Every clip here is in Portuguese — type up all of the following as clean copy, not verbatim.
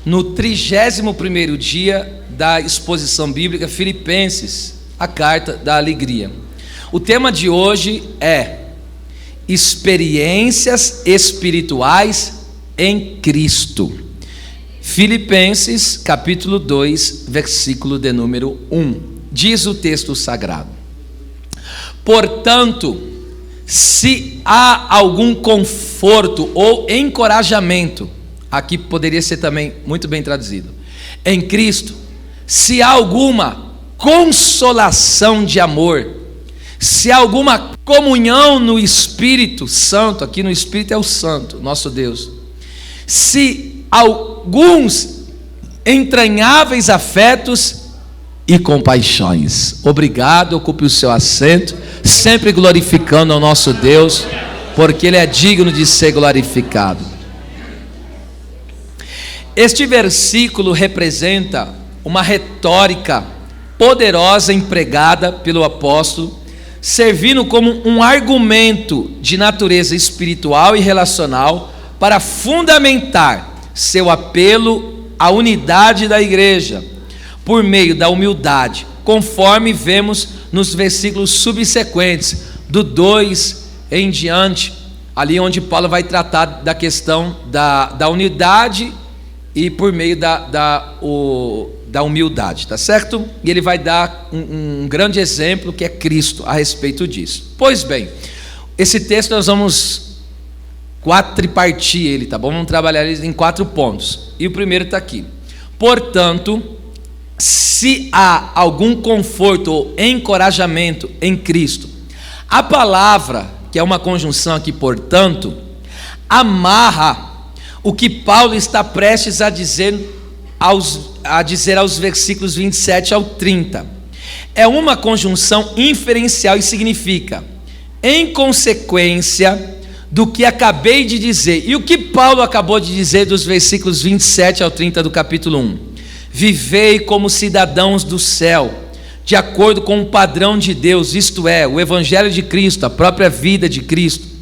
no 31º dia da exposição bíblica Filipenses, a carta da alegria. O tema de hoje é experiências espirituais em Cristo. Filipenses capítulo 2, versículo de número 1. Diz o texto sagrado: portanto, se há algum conforto ou encorajamento, aqui poderia ser também muito bem traduzido, em Cristo, se há alguma consolação de amor, se há alguma comunhão no Espírito Santo, aqui no Espírito é o Santo, nosso Deus, se alguns entranháveis afetos e compaixões. Obrigado, ocupe o seu assento, sempre glorificando ao nosso Deus, porque Ele é digno de ser glorificado. Este versículo representa uma retórica poderosa empregada pelo apóstolo, servindo como um argumento de natureza espiritual e relacional para fundamentar seu apelo à unidade da igreja, por meio da humildade, conforme vemos nos versículos subsequentes, do 2 em diante, ali onde Paulo vai tratar da questão da unidade e por meio da humildade, tá certo? E ele vai dar um grande exemplo que é Cristo a respeito disso. Pois bem, esse texto nós vamos quadripartir ele, tá bom? Vamos trabalhar ele em 4 pontos. E o primeiro está aqui: portanto, se há algum conforto ou encorajamento em Cristo. A palavra, que é uma conjunção aqui, portanto, amarra o que Paulo está prestes a dizer aos versículos 27 ao 30. É uma conjunção inferencial e significa, em consequência do que acabei de dizer. E o que Paulo acabou de dizer dos versículos 27 ao 30 do capítulo 1? Vivei como cidadãos do céu, de acordo com o padrão de Deus, isto é, o evangelho de Cristo, a própria vida de Cristo.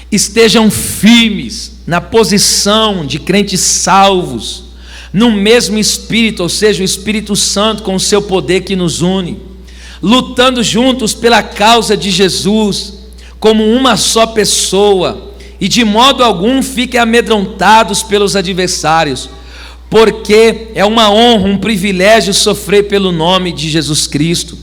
Estejam firmes na posição de crentes salvos, no mesmo Espírito, ou seja, o Espírito Santo com o seu poder que nos une, lutando juntos pela causa de Jesus, como uma só pessoa, e de modo algum fiquem amedrontados pelos adversários, porque é uma honra, um privilégio sofrer pelo nome de Jesus Cristo,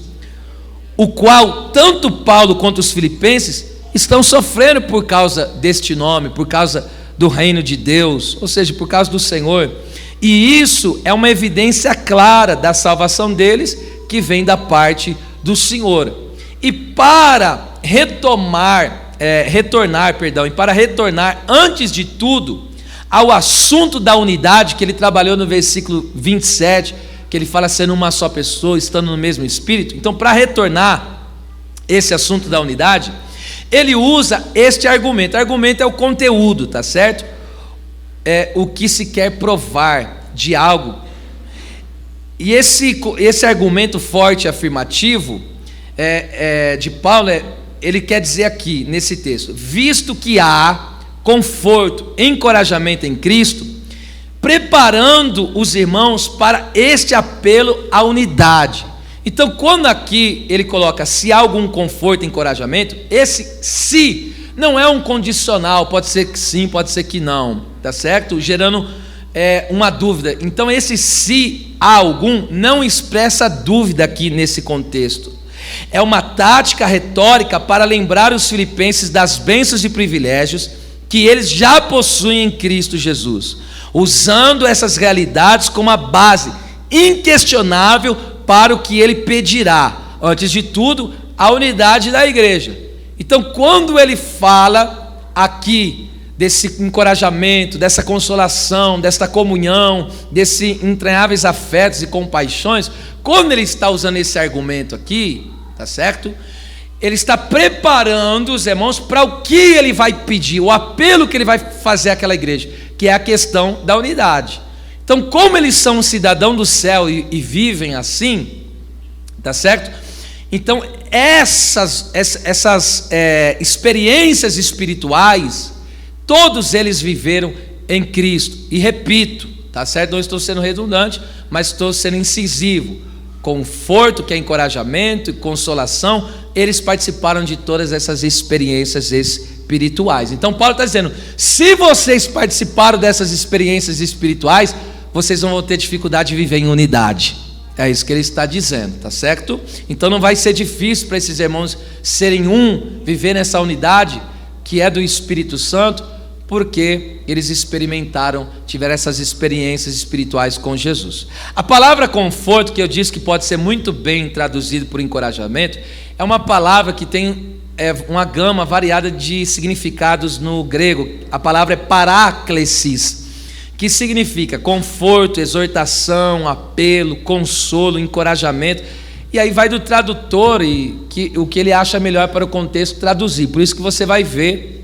o qual tanto Paulo quanto os filipenses estão sofrendo por causa deste nome, por causa do reino de Deus, ou seja, por causa do Senhor. E isso é uma evidência clara da salvação deles, que vem da parte do Senhor. E para retornar antes de tudo ao assunto da unidade, que ele trabalhou no versículo 27, que ele fala sendo uma só pessoa, estando no mesmo Espírito. Então, para retornar esse assunto da unidade, ele usa este argumento. O argumento é o conteúdo, tá certo? É o que se quer provar de algo. E esse argumento forte afirmativo de Paulo, ele quer dizer aqui nesse texto: visto que há conforto, encorajamento em Cristo, preparando os irmãos para este apelo à unidade. Então, quando aqui ele coloca se há algum conforto, encorajamento, esse se não é um condicional, pode ser que sim, pode ser que não, tá certo? Gerando uma dúvida. Então, esse se há algum não expressa dúvida aqui nesse contexto. É uma tática retórica para lembrar os filipenses das bênçãos e privilégios que eles já possuem em Cristo Jesus, usando essas realidades como a base inquestionável para o que ele pedirá. Antes de tudo, a unidade da igreja. Então, quando ele fala aqui desse encorajamento, dessa consolação, desta comunhão, desse entranháveis afetos e compaixões, quando ele está usando esse argumento aqui, tá certo? Ele está preparando os irmãos para o que ele vai pedir, o apelo que ele vai fazer àquela igreja, que é a questão da unidade. Então, como eles são um cidadão do céu e vivem assim, tá certo? Então, essas experiências espirituais, todos eles viveram em Cristo. E repito, tá certo? Não estou sendo redundante, mas estou sendo incisivo. Conforto, que é encorajamento e consolação, eles participaram de todas essas experiências espirituais. Então Paulo está dizendo, se vocês participaram dessas experiências espirituais, vocês não vão ter dificuldade de viver em unidade. É isso que ele está dizendo, tá certo? Então não vai ser difícil para esses irmãos serem um, viver nessa unidade que é do Espírito Santo, porque eles experimentaram, tiveram essas experiências espirituais com Jesus. A palavra conforto, que eu disse que pode ser muito bem traduzido por encorajamento, é uma palavra que tem uma gama variada de significados no grego. A palavra é paráclesis, que significa conforto, exortação, apelo, consolo, encorajamento. E aí vai do tradutor e o que ele acha melhor para o contexto traduzir. Por isso que você vai ver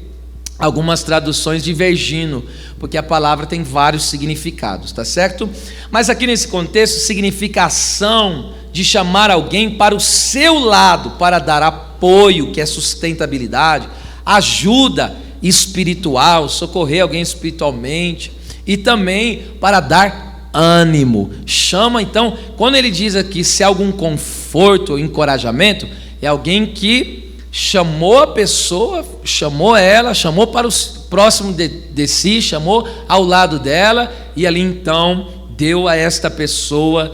algumas traduções divergindo, porque a palavra tem vários significados, tá certo? Mas aqui nesse contexto significa ação de chamar alguém para o seu lado, para dar apoio, que é sustentabilidade, ajuda espiritual, socorrer alguém espiritualmente, e também para dar ânimo. Chama, então, quando ele diz aqui se há algum conforto ou encorajamento, é alguém que chamou a pessoa, chamou ela, chamou para o próximo de si, chamou ao lado dela, e ali então deu a esta pessoa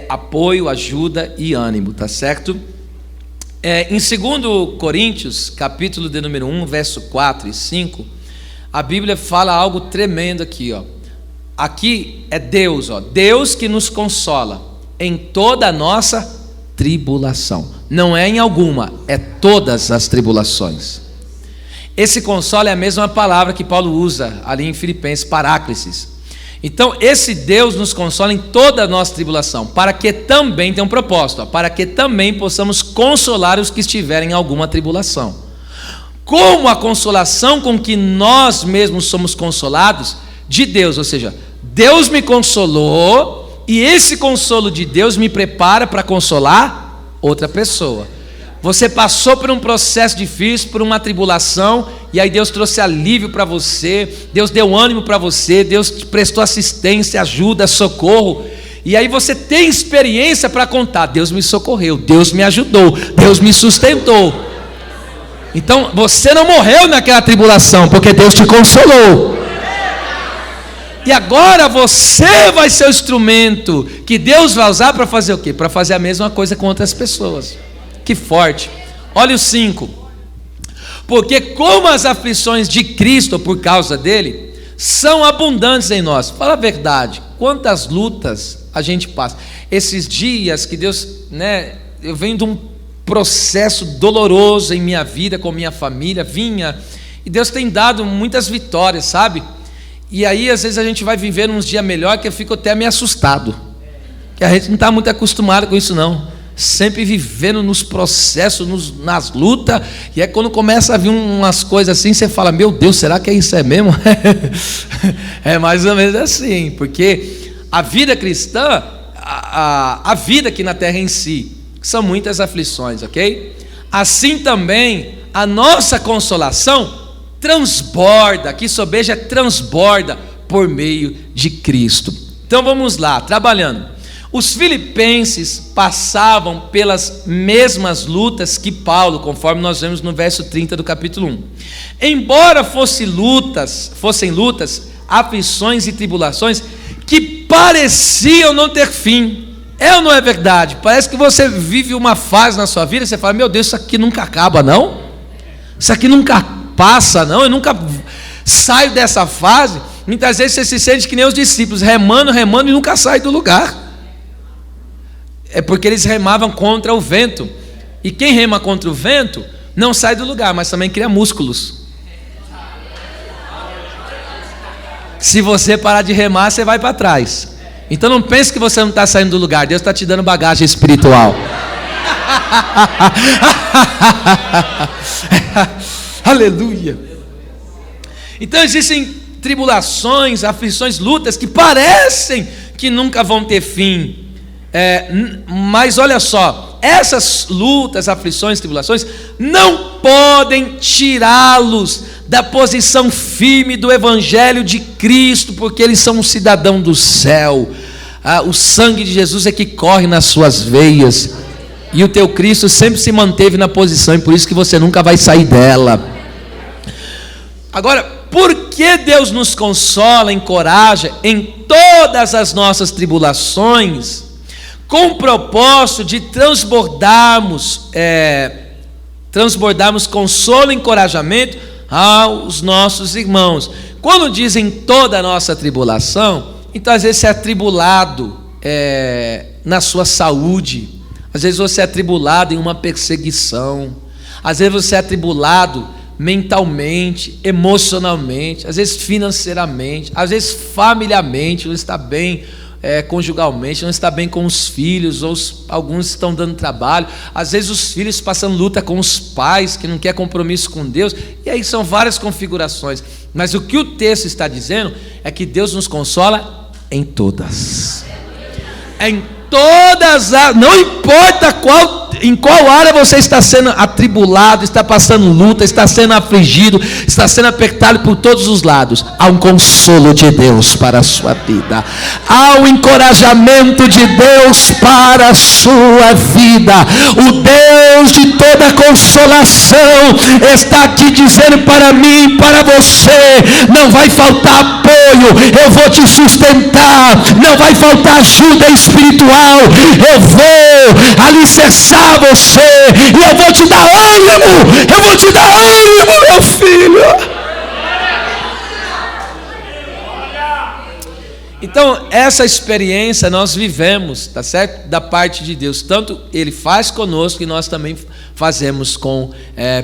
apoio, ajuda e ânimo, tá certo? Em 2 Coríntios, capítulo de número 1, verso 4 e 5, a Bíblia fala algo tremendo aqui, ó. Aqui é Deus, ó, Deus que nos consola em toda a nossa tribulação. Não é em alguma, é todas as tribulações. Esse consolo é a mesma palavra que Paulo usa ali em Filipenses, paráclesis. Então esse Deus nos consola em toda a nossa tribulação, para que também, tem um propósito, ó, para que também possamos consolar os que estiverem em alguma tribulação. Como a consolação com que nós mesmos somos consolados de Deus, ou seja, Deus me consolou, e esse consolo de Deus me prepara para consolar outra pessoa. Você passou por um processo difícil, por uma tribulação, e aí Deus trouxe alívio para você, Deus deu ânimo para você, Deus te prestou assistência, ajuda, socorro, e aí você tem experiência para contar. Deus me socorreu, Deus me ajudou, Deus me sustentou. Então você não morreu naquela tribulação, porque Deus te consolou. E agora você vai ser o instrumento que Deus vai usar para fazer o quê? Para fazer a mesma coisa com outras pessoas. Que forte. Olha o 5. Porque como as aflições de Cristo por causa dele são abundantes em nós. Fala a verdade. Quantas lutas a gente passa. Esses dias que Deus, eu venho de um processo doloroso em minha vida, com minha família, e Deus tem dado muitas vitórias, sabe? E aí às vezes a gente vai viver uns dias melhor, que eu fico até meio assustado, que a gente não está muito acostumado com isso não, sempre vivendo nos processos, nas lutas, e é quando começa a vir umas coisas assim, você fala, meu Deus, será que isso é mesmo? É mais ou menos assim, porque a vida cristã, a vida aqui na terra em si, são muitas aflições, ok? Assim também a nossa consolação transborda, aqui sobeja transborda por meio de Cristo. Então vamos lá, trabalhando. Os filipenses passavam pelas mesmas lutas que Paulo, conforme nós vemos no verso 30 do capítulo 1. Embora fossem lutas, aflições e tribulações que pareciam não ter fim. É ou não é verdade? Parece que você vive uma fase na sua vida e você fala, meu Deus, isso aqui nunca acaba não? Isso aqui nunca passa não? Eu nunca saio dessa fase. Muitas vezes você se sente que nem os discípulos, remando e nunca sai do lugar. É porque eles remavam contra o vento. E quem rema contra o vento não sai do lugar, mas também cria músculos. Se você parar de remar, você vai para trás. Então não pense que você não está saindo do lugar. Deus está te dando bagagem espiritual. Aleluia. Então existem tribulações, aflições, lutas que parecem que nunca vão ter fim. Mas olha só, essas lutas, aflições, tribulações não podem tirá-los da posição firme do Evangelho de Cristo, porque eles são um cidadão do céu. O sangue de Jesus é que corre nas suas veias, e o teu Cristo sempre se manteve na posição, e por isso que você nunca vai sair dela. Agora, por que Deus nos consola, encoraja em todas as nossas tribulações, com o propósito de transbordarmos consolo e encorajamento aos nossos irmãos? Quando dizem toda a nossa tribulação, então às vezes você é atribulado na sua saúde, às vezes você é atribulado em uma perseguição, às vezes você é atribulado mentalmente, emocionalmente, às vezes financeiramente, às vezes familiarmente, não está bem conjugalmente, não está bem com os filhos, ou alguns estão dando trabalho, às vezes os filhos passando luta com os pais, que não quer compromisso com Deus, e aí são várias configurações, mas o que o texto está dizendo é que Deus nos consola em todas, não importa em qual área você está sendo atribulado, está passando luta, está sendo afligido, está sendo apertado por todos os lados, há um consolo de Deus para a sua vida, há um encorajamento de Deus para a sua vida. O Deus de toda consolação está aqui dizendo para mim, para você: não vai faltar apoio, eu vou te sustentar, não vai faltar ajuda espiritual, eu vou alicerçar você, e eu vou te dar ânimo, meu filho. Então, essa experiência nós vivemos, tá certo? Da parte de Deus, tanto Ele faz conosco, e nós também fazemos com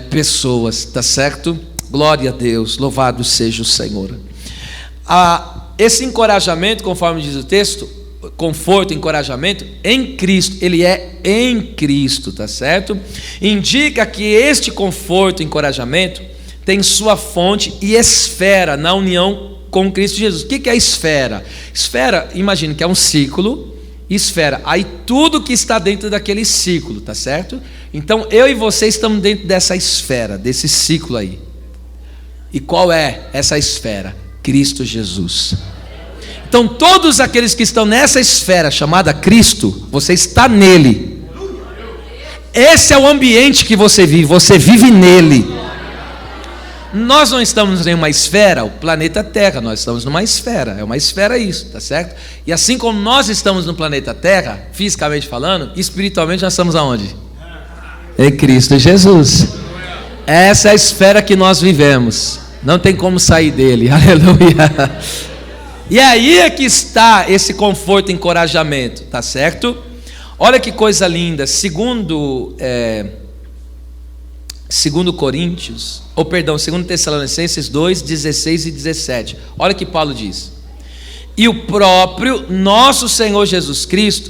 pessoas, tá certo? Glória a Deus, louvado seja o Senhor. Esse encorajamento, conforme diz o texto, conforto, encorajamento em Cristo, ele é em Cristo, tá certo? Indica que este conforto, encorajamento tem sua fonte e esfera na união com Cristo Jesus. O que é esfera? Esfera, imagine que é um círculo, esfera, aí tudo que está dentro daquele círculo, tá certo? Então eu e você estamos dentro dessa esfera, desse ciclo aí. E qual é essa esfera? Cristo Jesus. Então todos aqueles que estão nessa esfera chamada Cristo, você está nele. Esse é o ambiente que você vive nele. Nós não estamos em uma esfera, o planeta Terra, nós estamos numa esfera, é uma esfera isso, tá certo? E assim como nós estamos no planeta Terra, fisicamente falando, espiritualmente nós estamos aonde? Em Cristo Jesus. Essa é a esfera que nós vivemos, não tem como sair dele, aleluia. E aí é que está esse conforto e encorajamento, tá certo? Olha que coisa linda, segundo Tessalonicenses 2, 16 e 17. Olha que Paulo diz: e o próprio nosso Senhor Jesus Cristo,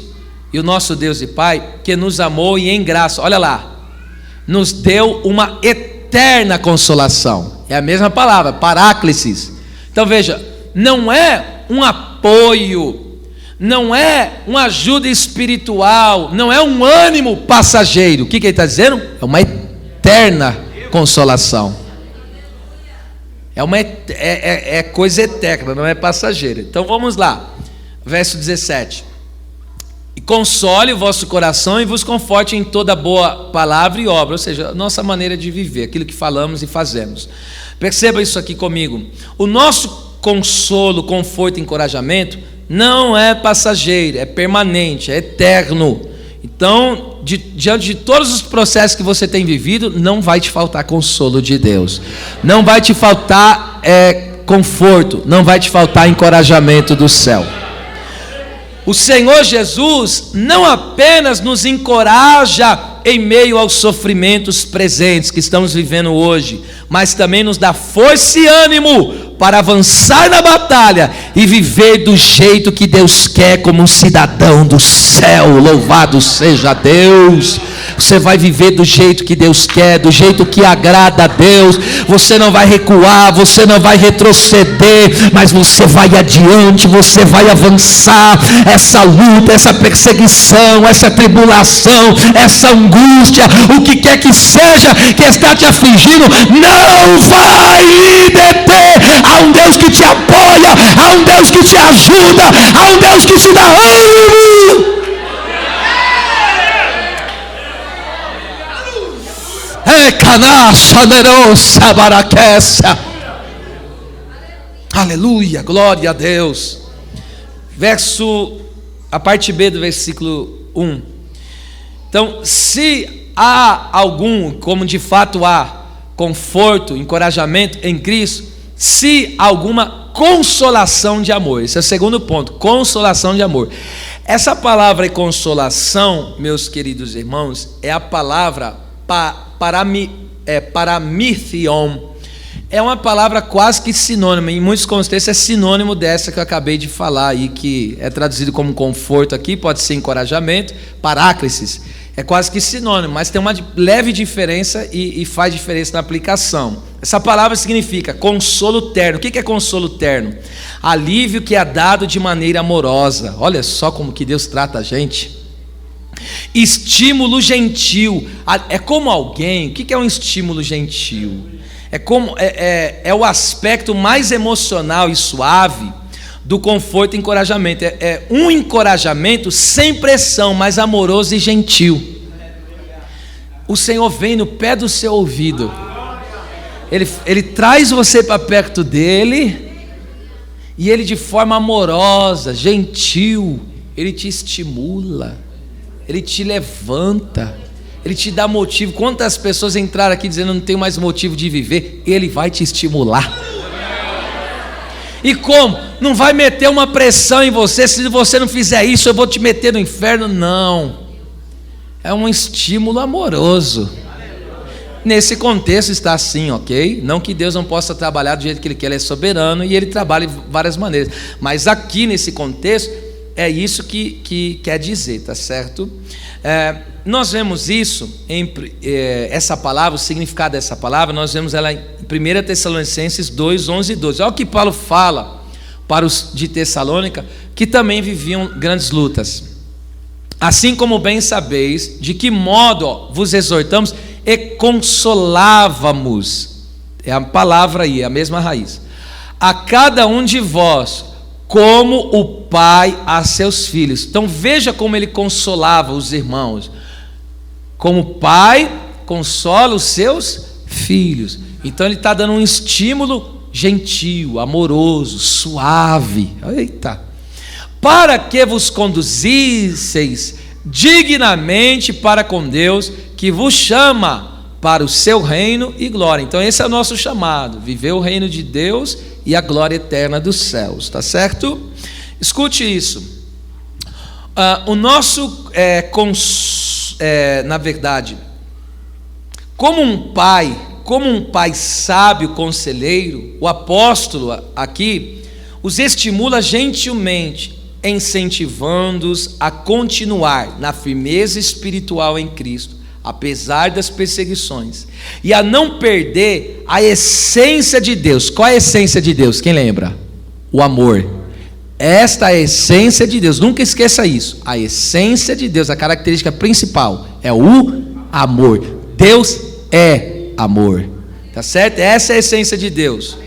e o nosso Deus e Pai, que nos amou e em graça, olha lá, nos deu uma eterna consolação. É a mesma palavra, paráclisis. Então veja, não é um apoio, não é uma ajuda espiritual, não é um ânimo passageiro. O que ele está dizendo? É uma eterna consolação. É coisa eterna, não é passageira. Então vamos lá, verso 17: e console o vosso coração e vos conforte em toda boa palavra e obra, ou seja, a nossa maneira de viver, aquilo que falamos e fazemos. Perceba isso aqui comigo. O nosso consolo, conforto e encorajamento não é passageiro, é permanente, é eterno. Então, diante de todos os processos que você tem vivido, não vai te faltar consolo de Deus, não vai te faltar conforto, não vai te faltar encorajamento do céu. O Senhor Jesus não apenas nos encoraja em meio aos sofrimentos presentes que estamos vivendo hoje, mas também nos dá força e ânimo para avançar na batalha e viver do jeito que Deus quer, como um cidadão do céu. Louvado seja Deus. Você vai viver do jeito que Deus quer, do jeito que agrada a Deus. Você não vai recuar, você não vai retroceder, mas você vai adiante, você vai avançar. Essa luta, essa perseguição, essa tribulação, essa angústia, o que quer que seja que está te afligindo, não vai lhe deter. Há um Deus que te apoia, há um Deus que te ajuda, há um Deus que te dá ânimo. Aleluia, glória a Deus. A parte B do versículo 1. Então, se há algum, como de fato há, conforto, encorajamento em Cristo, se há alguma consolação de amor. Esse é o segundo ponto, consolação de amor. Essa palavra consolação, meus queridos irmãos, é a palavra paramithion. É uma palavra quase que sinônima, em muitos contextos é sinônimo dessa que eu acabei de falar aí, que é traduzido como conforto aqui, pode ser encorajamento, paráclesis, é quase que sinônimo, mas tem uma leve diferença e faz diferença na aplicação. Essa palavra significa consolo terno. O que é consolo terno? Alívio que é dado de maneira amorosa. Olha só como que Deus trata a gente. Estímulo gentil. É como alguém. O que é um estímulo gentil? É o aspecto mais emocional e suave do conforto e encorajamento. É um encorajamento sem pressão, mas amoroso e gentil. O Senhor vem no pé do seu ouvido. Ele traz você para perto dele. E ele de forma amorosa, gentil, ele te estimula. Ele te levanta. Ele te dá motivo. Quantas pessoas entraram aqui dizendo não tenho mais motivo de viver? Ele vai te estimular. E como? Não vai meter uma pressão em você. Se você não fizer isso, eu vou te meter no inferno. Não. É um estímulo amoroso. Nesse contexto está assim, ok? Não que Deus não possa trabalhar do jeito que Ele quer. Ele é soberano e Ele trabalha de várias maneiras. Mas aqui nesse contexto é isso que quer dizer, tá certo? Nós vemos isso, essa palavra, o significado dessa palavra, nós vemos ela em 1 Tessalonicenses 2, 11 e 12. Olha o que Paulo fala para os de Tessalônica, que também viviam grandes lutas. Assim como bem sabeis, de que modo vos exortamos e consolávamos, é a palavra aí, é a mesma raiz, a cada um de vós, como o pai a seus filhos. Então veja como ele consolava os irmãos. Como o pai consola os seus filhos. Então ele está dando um estímulo gentil, amoroso, suave. Eita! Para que vos conduzisseis dignamente para com Deus, que vos chama para o seu reino e glória. Então esse é o nosso chamado, viver o reino de Deus e a glória eterna dos céus, tá certo? Escute isso. O nosso, na verdade, como um pai sábio, conselheiro, o apóstolo aqui os estimula gentilmente, incentivando-os a continuar na firmeza espiritual em Cristo, apesar das perseguições, e a não perder a essência de Deus. Qual é a essência de Deus? Quem lembra? O amor. Esta é a essência de Deus, nunca esqueça isso. A essência de Deus, a característica principal é o amor. Deus é amor, tá certo? Essa é a essência de Deus.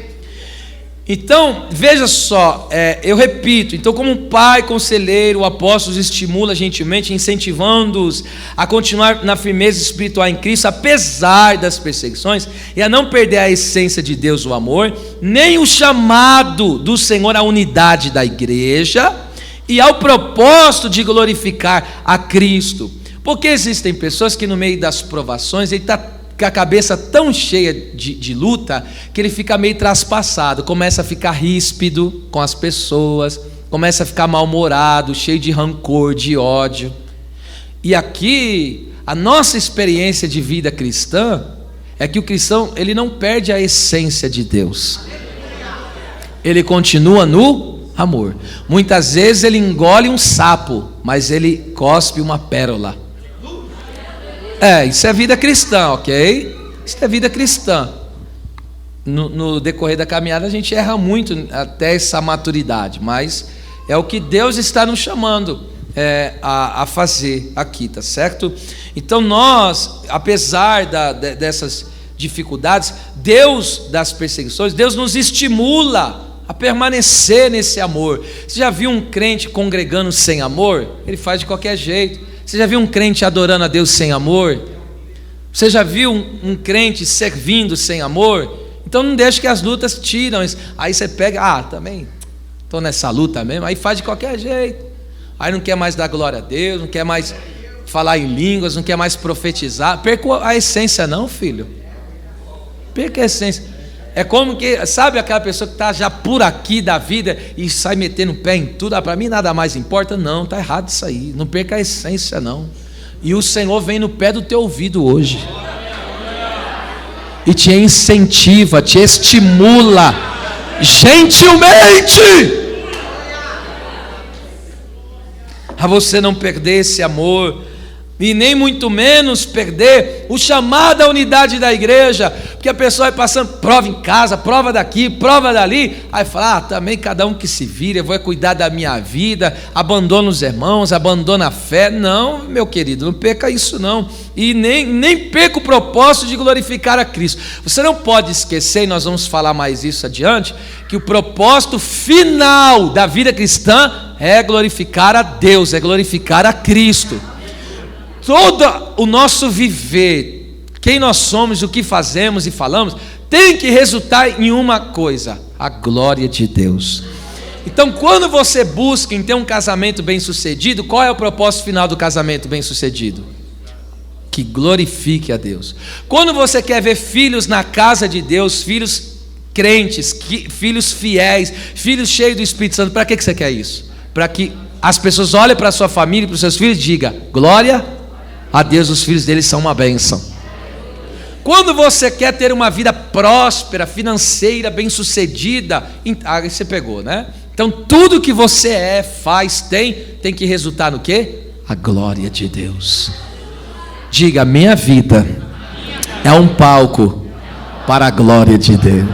Então, veja só, eu repito, então como um pai conselheiro, o apóstolo os estimula gentilmente, incentivando-os a continuar na firmeza espiritual em Cristo, apesar das perseguições, e a não perder a essência de Deus, o amor, nem o chamado do Senhor à unidade da igreja, e ao propósito de glorificar a Cristo. Porque existem pessoas que no meio das provações, ele está com a cabeça tão cheia de luta, que ele fica meio traspassado, começa a ficar ríspido com as pessoas, começa a ficar mal-humorado, cheio de rancor, de ódio. E aqui, a nossa experiência de vida cristã, é que o cristão, ele não perde a essência de Deus, ele continua no amor. Muitas vezes ele engole um sapo, mas ele cospe uma pérola. Isso é vida cristã, ok? Isso é vida cristã. No decorrer da caminhada a gente erra muito até essa maturidade, mas é o que Deus está nos chamando a fazer aqui, tá certo? Então nós, apesar dessas dificuldades, Deus, das perseguições, Deus nos estimula a permanecer nesse amor. Você já viu um crente congregando sem amor? Ele faz de qualquer jeito. Você já viu um crente adorando a Deus sem amor? Você já viu um crente servindo sem amor? Então não deixe que as lutas tiram. Aí você pega, também estou nessa luta mesmo, aí faz de qualquer jeito. Aí não quer mais dar glória a Deus, não quer mais falar em línguas, não quer mais profetizar. Perca a essência não, filho. Perca a essência. É como que, sabe aquela pessoa que está já por aqui da vida e sai metendo o pé em tudo, para mim nada mais importa? Não, está errado isso aí, não perca a essência não. E o Senhor vem no pé do teu ouvido hoje e te incentiva, te estimula gentilmente a você não perder esse amor, e nem muito menos perder o chamado à unidade da igreja, porque a pessoa vai passando prova em casa, prova daqui, prova dali, aí fala, também cada um que se vira, eu vou cuidar da minha vida, abandona os irmãos, abandona a fé. Não, meu querido, não perca isso não, e nem perca o propósito de glorificar a Cristo. Você não pode esquecer, e nós vamos falar mais isso adiante, que o propósito final da vida cristã é glorificar a Deus, é glorificar a Cristo. Todo o nosso viver, quem nós somos, o que fazemos e falamos, tem que resultar em uma coisa: a glória de Deus. Então, quando você busca em ter um casamento bem sucedido, qual é o propósito final do casamento bem sucedido? Que glorifique a Deus. Quando você quer ver filhos na casa de Deus, filhos crentes, filhos fiéis, filhos cheios do Espírito Santo, para que você quer isso? Para que as pessoas olhem para a sua família, para os seus filhos e digam: glória a Deus, os filhos deles são uma bênção. Quando você quer ter uma vida próspera, financeira, bem-sucedida, aí você pegou, né? Então tudo que você faz, tem que resultar no quê? A glória de Deus. Diga: minha vida é um palco para a glória de Deus.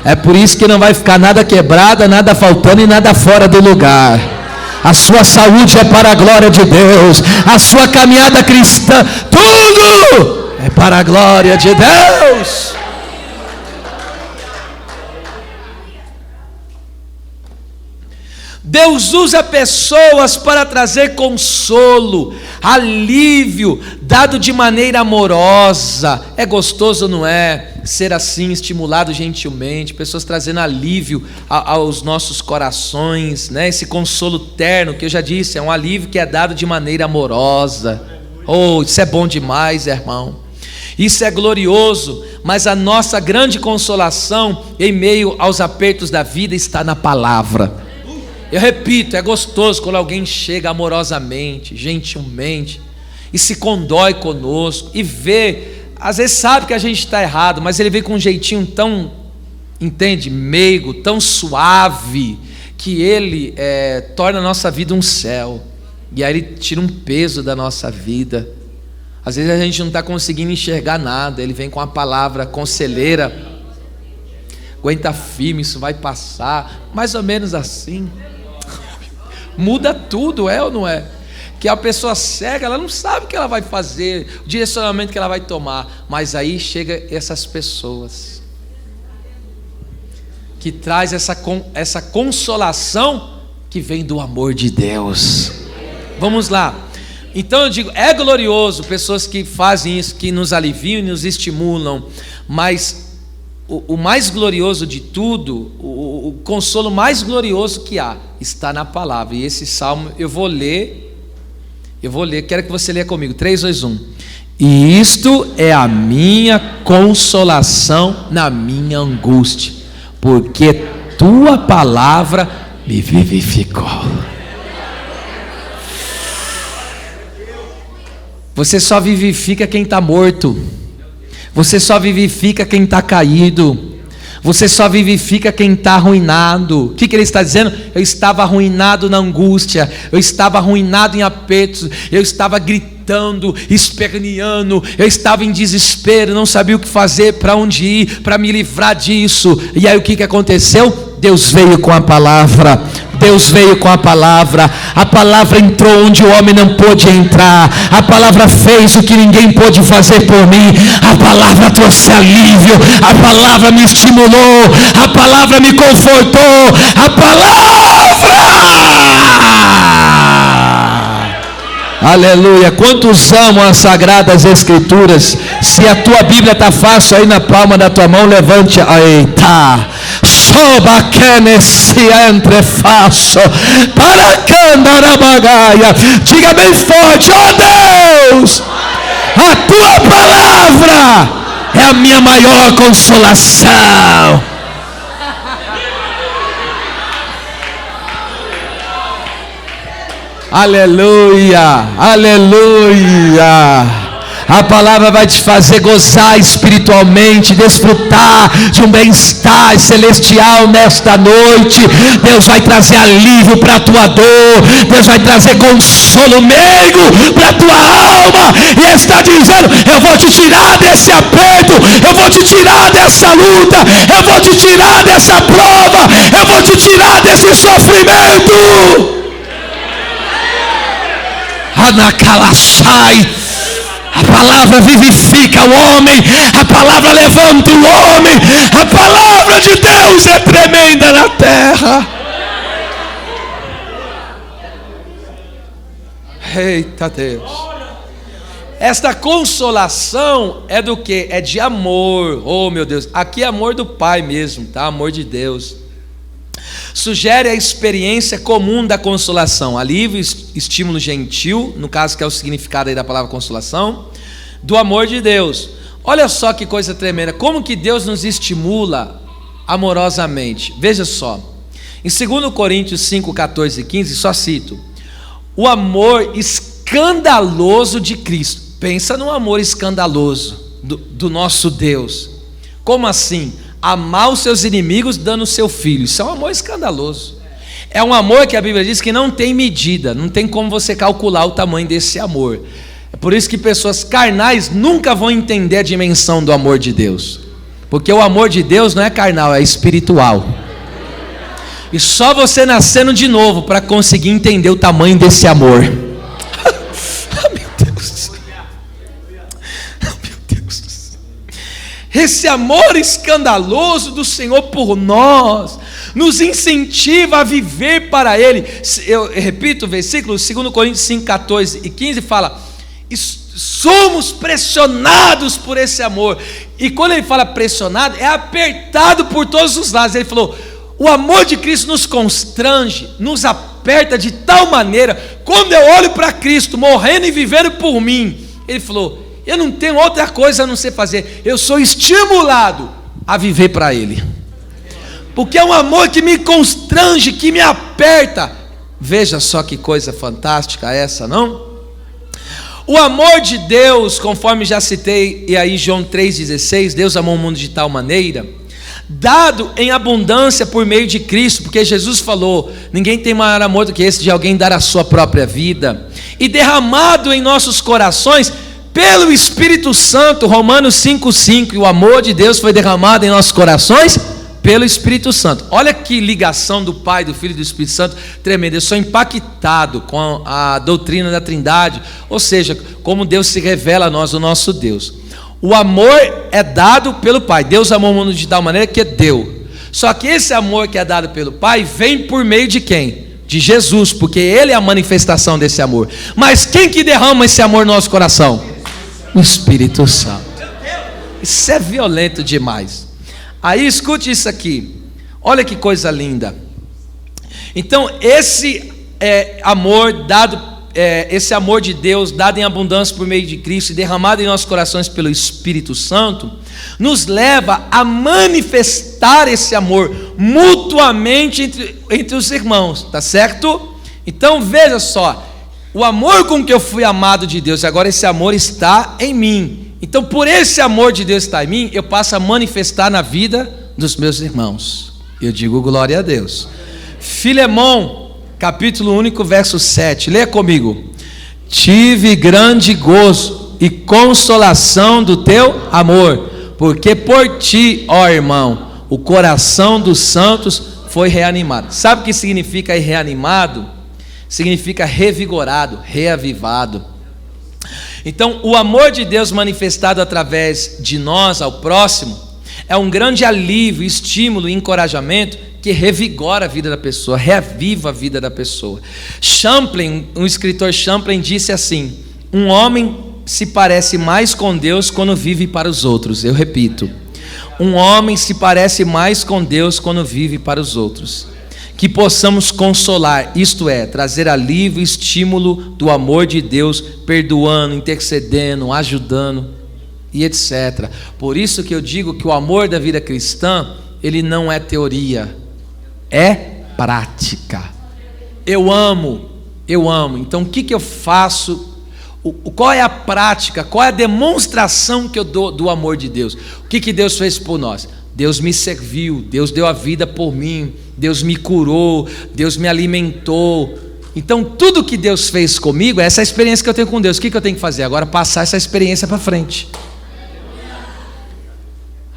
É por isso que não vai ficar nada quebrado, nada faltando e nada fora do lugar. A sua saúde é para a glória de Deus, a sua caminhada cristã, tudo é para a glória de Deus. Deus usa pessoas para trazer consolo, alívio, dado de maneira amorosa. É gostoso, não é? Ser assim, estimulado gentilmente, pessoas trazendo alívio aos nossos corações, né? Esse consolo terno, que eu já disse, é um alívio que é dado de maneira amorosa. Isso é bom demais, irmão. Isso é glorioso, mas a nossa grande consolação em meio aos apertos da vida está na palavra. Eu repito, é gostoso quando alguém chega amorosamente, gentilmente, e se condói conosco, e vê, às vezes sabe que a gente está errado, mas ele vem com um jeitinho tão, meigo, tão suave, que ele torna a nossa vida um céu, e aí ele tira um peso da nossa vida. Às vezes a gente não está conseguindo enxergar nada, ele vem com a palavra conselheira: aguenta firme, isso vai passar, mais ou menos assim. Muda tudo, é ou não é? Que a pessoa cega, ela não sabe o que ela vai fazer, o direcionamento que ela vai tomar, mas aí chega essas pessoas que traz essa consolação que vem do amor de Deus. Vamos lá. Então eu digo, é glorioso pessoas que fazem isso, que nos aliviam e nos estimulam, mas o mais glorioso de tudo, o consolo mais glorioso que há, está na palavra. E esse salmo eu vou ler, quero que você leia comigo. 3, 2, 1. E isto é a minha consolação na minha angústia, porque tua palavra me vivificou. Você só vivifica quem está morto. Você só vivifica quem está caído. Você só vivifica quem está arruinado. O que ele está dizendo? Eu estava arruinado na angústia, eu estava arruinado em apertos, eu estava gritando, esperneando, eu estava em desespero, não sabia o que fazer, para onde ir, para me livrar disso. E aí o que aconteceu? Deus veio com a palavra. Deus veio com a palavra entrou onde o homem não pôde entrar, a palavra fez o que ninguém pôde fazer por mim, a palavra trouxe alívio, a palavra me estimulou, a palavra me confortou, a palavra, aleluia. Quantos amam as sagradas escrituras? Se a tua Bíblia está fácil aí na palma da tua mão, levante aí, tá. Soba que nesse entre faço para candarabagaia. Diga bem forte: ó Deus, a tua palavra é a minha maior consolação. Aleluia, aleluia. A palavra vai te fazer gozar espiritualmente, desfrutar de um bem-estar celestial nesta noite. Deus vai trazer alívio para a tua dor, Deus vai trazer consolo meigo para a tua alma, e Ele está dizendo: eu vou te tirar desse aperto, eu vou te tirar dessa luta, eu vou te tirar dessa prova, eu vou te tirar desse sofrimento. Anacalassai. A palavra vivifica o homem, a palavra levanta o homem, a palavra de Deus é tremenda na terra. Eita Deus. Esta consolação é do que? É de amor. Oh meu Deus, aqui é amor do Pai mesmo, tá? Amor de Deus. Sugere a experiência comum da consolação, alívio, estímulo gentil, no caso que é o significado aí da palavra consolação, do amor de Deus. Olha só que coisa tremenda, como que Deus nos estimula amorosamente. Veja só, em 2 Coríntios 5, 14 e 15, só cito: o amor escandaloso de Cristo. Pensa no amor escandaloso do nosso Deus. Como assim? Amar os seus inimigos dando o seu filho. Isso é um amor escandaloso. É um amor que a Bíblia diz que não tem medida, não tem como você calcular o tamanho desse amor. É por isso que pessoas carnais nunca vão entender a dimensão do amor de Deus, porque o amor de Deus não é carnal, é espiritual. E só você nascendo de novo para conseguir entender o tamanho desse amor. Esse amor escandaloso do Senhor por nós nos incentiva a viver para Ele. Eu repito o versículo, 2 Coríntios 5, 14 e 15 fala: somos pressionados por esse amor. E quando ele fala pressionado, é apertado por todos os lados. Ele falou: o amor de Cristo nos constrange, nos aperta de tal maneira, quando eu olho para Cristo morrendo e vivendo por mim, ele falou: eu não tenho outra coisa a não ser fazer, eu sou estimulado a viver para Ele, porque é um amor que me constrange, que me aperta. Veja só que coisa fantástica essa, não? O amor de Deus, conforme já citei, e aí João 3,16, Deus amou o mundo de tal maneira, dado em abundância por meio de Cristo, porque Jesus falou: ninguém tem maior amor do que esse de alguém dar a sua própria vida, e derramado em nossos corações pelo Espírito Santo. Romanos 5,5, e o amor de Deus foi derramado em nossos corações pelo Espírito Santo. Olha que ligação do Pai, do Filho e do Espírito Santo tremenda. Eu sou impactado com a doutrina da Trindade, ou seja, como Deus se revela a nós, o nosso Deus. O amor é dado pelo Pai. Deus amou o mundo de tal maneira que deu. Só que esse amor que é dado pelo Pai vem por meio de quem? De Jesus, porque Ele é a manifestação desse amor. Mas quem que derrama esse amor no nosso coração? O Espírito Santo. Isso é violento demais. Aí escute isso aqui, olha que coisa linda. Então esse amor dado, esse amor de Deus dado em abundância por meio de Cristo e derramado em nossos corações pelo Espírito Santo, nos leva a manifestar esse amor mutuamente entre os irmãos, tá certo? Então veja só, o amor com que eu fui amado de Deus, agora esse amor está em mim. Então por esse amor de Deus estar em mim, eu passo a manifestar na vida dos meus irmãos. Eu digo glória a Deus. Filemão, capítulo único, verso 7. Leia comigo. Tive grande gozo e consolação do teu amor, porque por ti, ó irmão, o coração dos santos foi reanimado. Sabe o que significa reanimado? Significa revigorado, reavivado. Então, o amor de Deus manifestado através de nós ao próximo é um grande alívio, estímulo e encorajamento que revigora a vida da pessoa, reaviva a vida da pessoa. Champlin, um escritor Champlin, disse assim: um homem se parece mais com Deus quando vive para os outros. Eu repito, um homem se parece mais com Deus quando vive para os outros. Que possamos consolar, isto é, trazer alívio e estímulo do amor de Deus, perdoando, intercedendo, ajudando e etc. Por isso que eu digo que o amor da vida cristã, ele não é teoria, é prática. Eu amo. Então o que eu faço? Qual é a prática? Qual é a demonstração que eu dou do amor de Deus? O que Deus fez por nós? Deus me serviu, Deus deu a vida por mim, Deus me curou, Deus me alimentou. Então tudo que Deus fez comigo é essa experiência que eu tenho com Deus. O que eu tenho que fazer? Agora passar essa experiência para frente.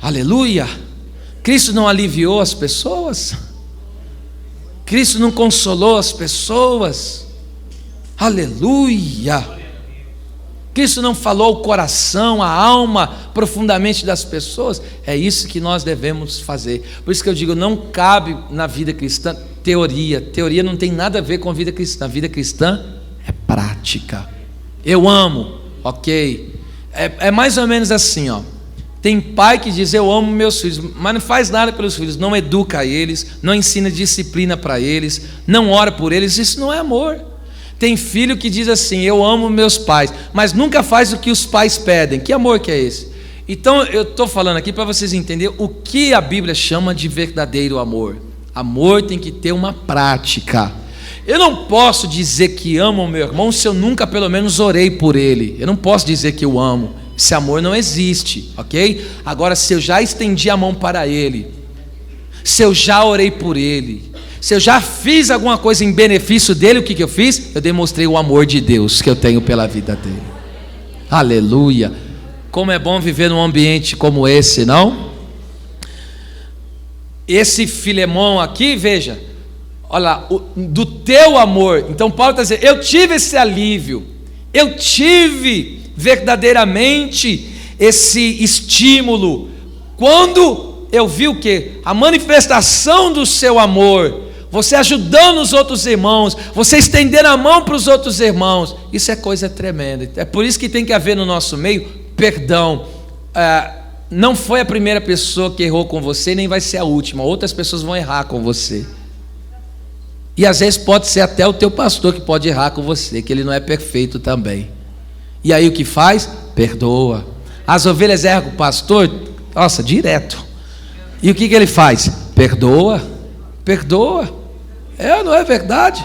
Aleluia! Cristo não aliviou as pessoas? Cristo não consolou as pessoas? Aleluia! Cristo não falou o coração, a alma profundamente das pessoas? É isso que nós devemos fazer. Por isso que eu digo, não cabe na vida cristã teoria. Teoria não tem nada a ver com a vida cristã. A vida cristã é prática. Eu amo, ok. É mais ou menos assim, ó. Tem pai que diz: eu amo meus filhos, mas não faz nada pelos filhos, não educa eles, não ensina disciplina para eles, não ora por eles. Isso não é amor. Tem filho que diz assim: eu amo meus pais, mas nunca faz o que os pais pedem. Que amor que é esse? Então eu estou falando aqui para vocês entenderem o que a Bíblia chama de verdadeiro amor. Amor tem que ter uma prática. Eu não posso dizer que amo o meu irmão se eu nunca pelo menos orei por ele. Eu não posso dizer que eu amo. Esse amor não existe, ok? Agora, se eu já estendi a mão para ele, se eu já orei por ele, se eu já fiz alguma coisa em benefício dele, o que eu fiz? Eu demonstrei o amor de Deus que eu tenho pela vida dele. Aleluia! Como é bom viver num ambiente como esse, não? Esse Filemão aqui, veja, olha lá, do teu amor. Então Paulo está dizendo: eu tive esse alívio, eu tive verdadeiramente esse estímulo quando eu vi o que? A manifestação do seu amor, você ajudando os outros irmãos, você estendendo a mão para os outros irmãos. Isso é coisa tremenda. É por isso que tem que haver no nosso meio perdão. Não foi a primeira pessoa que errou com você, nem vai ser a última. Outras pessoas vão errar com você. E às vezes pode ser até o teu pastor que pode errar com você, que ele não é perfeito também. E aí o que faz? Perdoa. As ovelhas erram com o pastor, nossa, direto. E o que ele faz? Perdoa. Não é verdade?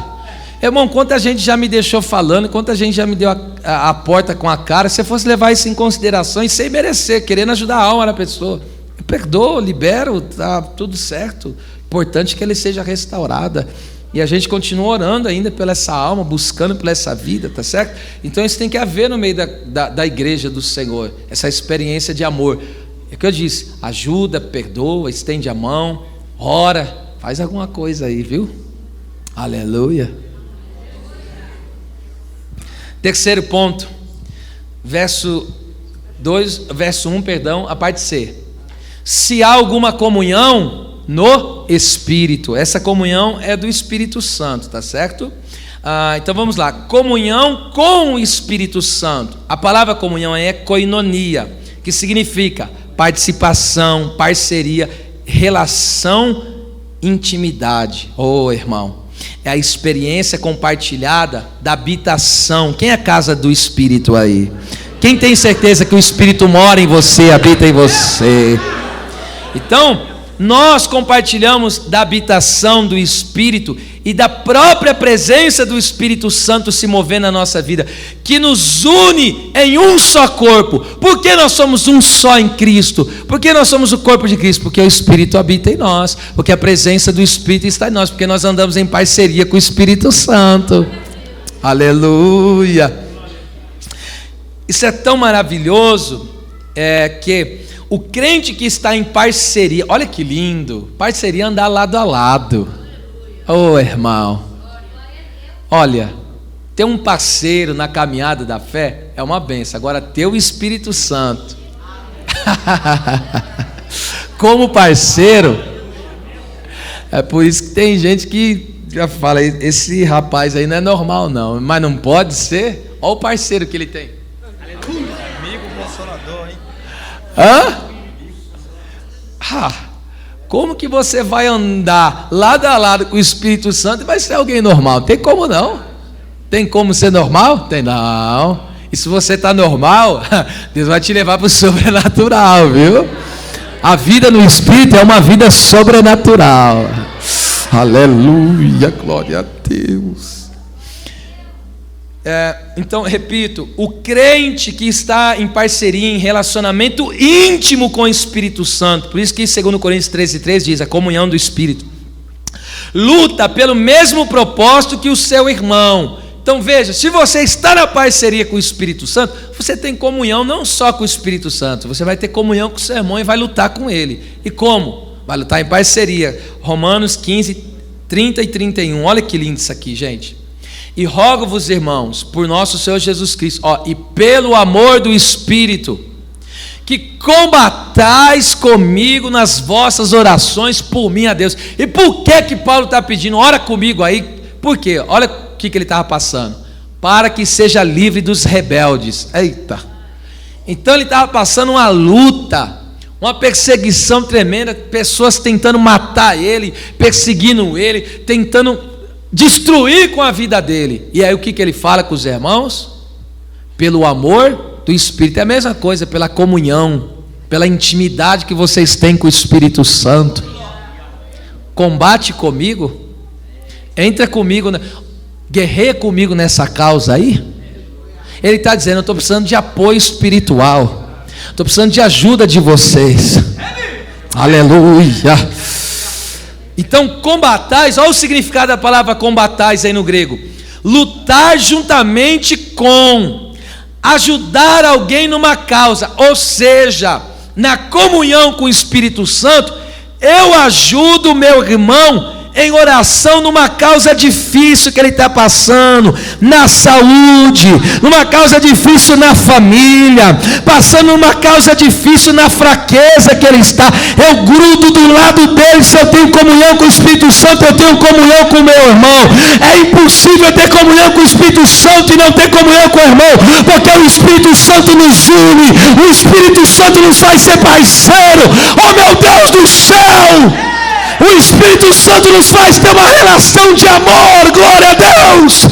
Irmão, quanta gente já me deixou falando, quanta gente já me deu a porta com a cara. Se você fosse levar isso em consideração e sem merecer, querendo ajudar a alma da pessoa, eu perdoo, libero, tá tudo certo. Importante que ele seja restaurada. E a gente continua orando ainda pela essa alma, buscando pela essa vida, tá certo? Então isso tem que haver no meio da igreja do Senhor, essa experiência de amor. É o que eu disse: ajuda, perdoa, estende a mão, ora, faz alguma coisa aí, viu? Aleluia. Terceiro ponto, verso 1, a parte C. Se há alguma comunhão no Espírito, essa comunhão é do Espírito Santo, tá certo? Então vamos lá, comunhão com o Espírito Santo. A palavra comunhão é koinonia, que significa participação, parceria, relação, intimidade. Irmão, é a experiência compartilhada da habitação. Quem é a casa do Espírito aí? Quem tem certeza que o Espírito mora em você, habita em você? Então, nós compartilhamos da habitação do Espírito e da própria presença do Espírito Santo se movendo na nossa vida, que nos une em um só corpo. Por que nós somos um só em Cristo? Por que nós somos o corpo de Cristo? Porque o Espírito habita em nós, porque a presença do Espírito está em nós, porque nós andamos em parceria com o Espírito Santo. Aleluia! Isso é tão maravilhoso, que o crente que está em parceria, olha que lindo, parceria andar lado a lado. Oh, irmão, olha, ter um parceiro na caminhada da fé é uma benção. Agora, ter o Espírito Santo como parceiro, é por isso que tem gente que já fala, esse rapaz aí não é normal não, mas não pode ser. Olha o parceiro que ele tem. Amigo consolador, hein? Como que você vai andar lado a lado com o Espírito Santo e vai ser alguém normal? Tem como não? Tem como ser normal? Tem não. E se você está normal, Deus vai te levar para o sobrenatural, viu? A vida no Espírito é uma vida sobrenatural. Aleluia, glória a Deus. Então, repito, o crente que está em parceria, em relacionamento íntimo com o Espírito Santo, por isso que 2 Coríntios 13:3 diz, a comunhão do Espírito, luta pelo mesmo propósito que o seu irmão. Então veja, se você está na parceria com o Espírito Santo, você tem comunhão não só com o Espírito Santo, você vai ter comunhão com o seu irmão e vai lutar com ele. E como? Vai lutar em parceria. Romanos 15:30 e 31, olha que lindo isso aqui, gente. E rogo-vos, irmãos, por nosso Senhor Jesus Cristo, e pelo amor do Espírito, que combatais comigo nas vossas orações por mim a Deus. E por que Paulo está pedindo? Ora comigo aí. Por quê? Olha o que ele estava passando. Para que seja livre dos rebeldes. Eita! Então ele estava passando uma luta, uma perseguição tremenda, pessoas tentando matar ele, perseguindo ele, tentando destruir com a vida dele. E aí o que ele fala com os irmãos? Pelo amor do Espírito. É a mesma coisa, pela comunhão, pela intimidade que vocês têm com o Espírito Santo. Combate comigo, entra comigo, guerreia comigo nessa causa aí. Ele está dizendo, eu estou precisando de apoio espiritual, estou precisando de ajuda de vocês. Aleluia. Então, combatais, olha o significado da palavra combatais aí no grego: lutar juntamente com, ajudar alguém numa causa, ou seja, na comunhão com o Espírito Santo, eu ajudo o meu irmão em oração numa causa difícil que ele está passando, na saúde, numa causa difícil na família, passando numa causa difícil na fraqueza que ele está. Eu grudo do lado dele. Se eu tenho comunhão com o Espírito Santo, eu tenho comunhão com o meu irmão. É impossível ter comunhão com o Espírito Santo e não ter comunhão com o irmão, porque o Espírito Santo nos une, o Espírito Santo nos faz ser parceiro. Oh meu Deus do céu! O Espírito Santo nos faz ter uma relação de amor. Glória a Deus.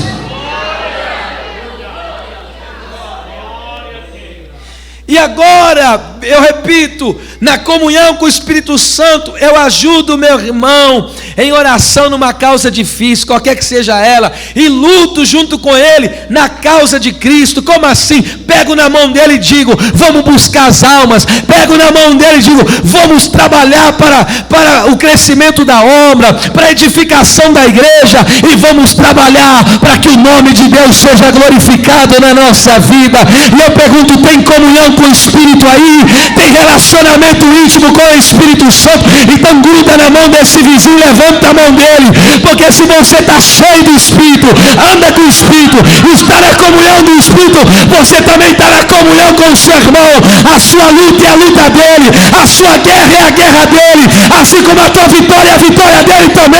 E agora, eu repito, na comunhão com o Espírito Santo, eu ajudo o meu irmão em oração numa causa difícil, qualquer que seja ela, e luto junto com ele na causa de Cristo. Como assim? Pego na mão dele e digo, vamos buscar as almas. Pego na mão dele e digo, vamos trabalhar para o crescimento da obra, para a edificação da igreja, e vamos trabalhar para que o nome de Deus seja glorificado na nossa vida. E eu pergunto, tem comunhão com o Espírito aí? Tem relacionamento íntimo com o Espírito Santo? Então gruda na mão desse vizinho, levanta a mão dele, porque se você está cheio do Espírito, anda com o Espírito, está na comunhão do Espírito, você também está na comunhão com o seu irmão. A sua luta é a luta dele, a sua guerra é a guerra dele, assim como a tua vitória é a vitória dele também.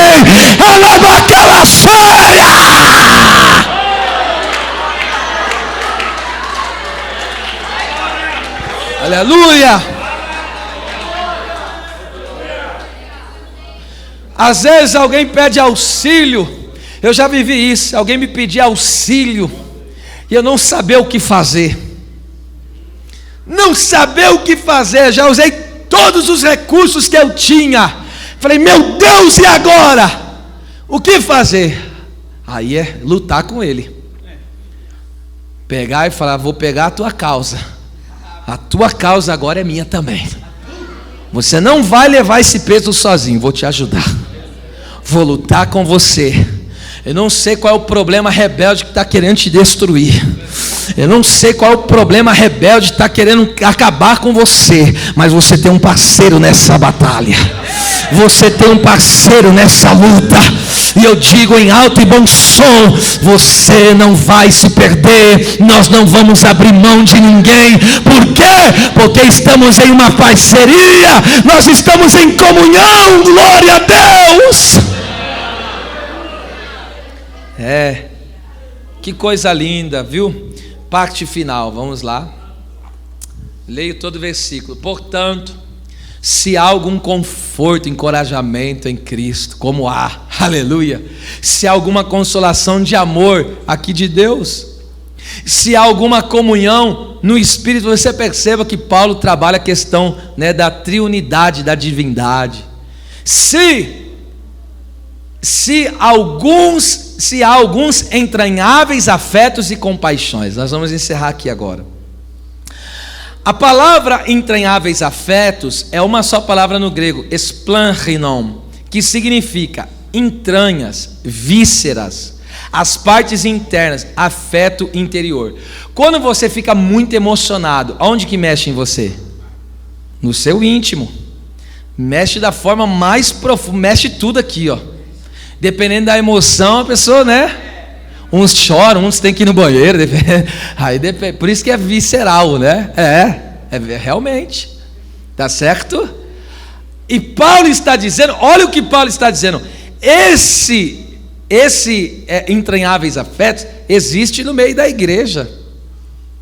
Aleluia! Às vezes alguém pede auxílio. Eu já vivi isso, alguém me pedia auxílio e eu não saber o que fazer. Não saber o que fazer. Já usei todos os recursos que eu tinha. Falei, meu Deus, e agora? O que fazer? Aí é lutar com ele. Pegar e falar, vou pegar a tua causa. A tua causa agora é minha também. Você não vai levar esse peso sozinho, vou te ajudar. Vou lutar com você. Eu não sei qual é o problema rebelde que está querendo te destruir. Eu não sei qual é o problema rebelde que está querendo acabar com você. Mas você tem um parceiro nessa batalha. Você tem um parceiro nessa luta. E eu digo em alto e bom som: você não vai se perder. Nós não vamos abrir mão de ninguém. Por quê? Porque estamos em uma parceria. Nós estamos em comunhão. Glória a Deus. Que coisa linda, viu? Parte final, vamos lá. Leio todo o versículo. Portanto, se há algum conforto, encorajamento em Cristo, como há, aleluia, se há alguma consolação de amor aqui de Deus, se há alguma comunhão no Espírito, você perceba que Paulo trabalha a questão, né, da triunidade, da divindade. Se há alguns entranháveis afetos e compaixões. Nós vamos encerrar aqui agora. A palavra entranháveis afetos é uma só palavra no grego, splanchinon, que significa entranhas, vísceras, as partes internas, afeto interior. Quando você fica muito emocionado, aonde que mexe em você? No seu íntimo. Mexe da forma mais profunda, mexe tudo aqui, ó. Dependendo da emoção, a pessoa, né? Uns choram, uns têm que ir no banheiro. Aí depende, por isso que é visceral, né? É realmente. Tá certo? E Paulo está dizendo, olha o que Paulo está dizendo. Esse entranháveis afetos existe no meio da igreja.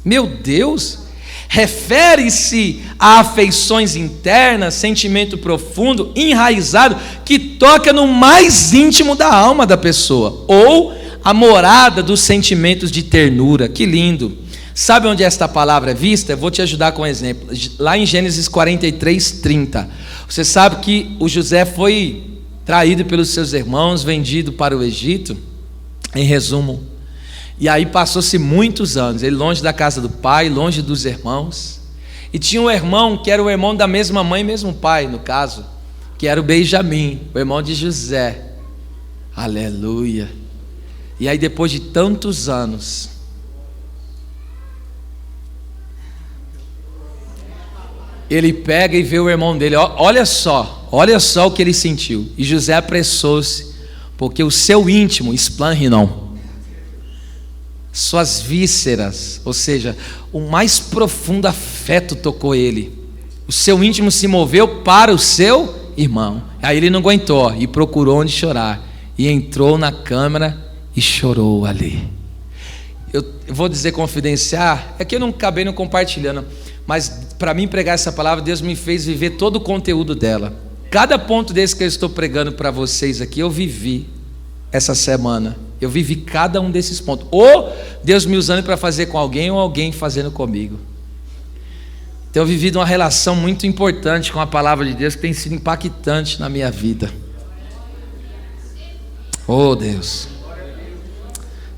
Meu Deus! Refere-se a afeições internas, sentimento profundo, enraizado, que toca no mais íntimo da alma da pessoa, ou a morada dos sentimentos de ternura. Que lindo! Sabe onde esta palavra é vista? Eu vou te ajudar com um exemplo. Lá em Gênesis 43:30. Você sabe que o José foi traído pelos seus irmãos, vendido para o Egito, em resumo. E aí passou-se muitos anos, ele longe da casa do pai, longe dos irmãos. E tinha um irmão que era o irmão da mesma mãe e mesmo pai, no caso, que era o Benjamim, o irmão de José. Aleluia. E aí depois de tantos anos, ele pega e vê o irmão dele. Olha só o que ele sentiu. E José apressou-se, porque o seu íntimo, splanchinon, suas vísceras, ou seja, o mais profundo afeto tocou ele. O seu íntimo se moveu para o seu irmão. Aí ele não aguentou e procurou onde chorar. E entrou na câmara e chorou ali. Eu vou dizer confidenciar, é que eu não acabei não compartilhando, mas para mim pregar essa palavra, Deus me fez viver todo o conteúdo dela. Cada ponto desse que eu estou pregando para vocês aqui, eu vivi essa semana. Eu vivi cada um desses pontos. Ou Deus me usando para fazer com alguém, ou alguém fazendo comigo. Então eu vivi uma relação muito importante com a palavra de Deus, que tem sido impactante na minha vida. Oh Deus.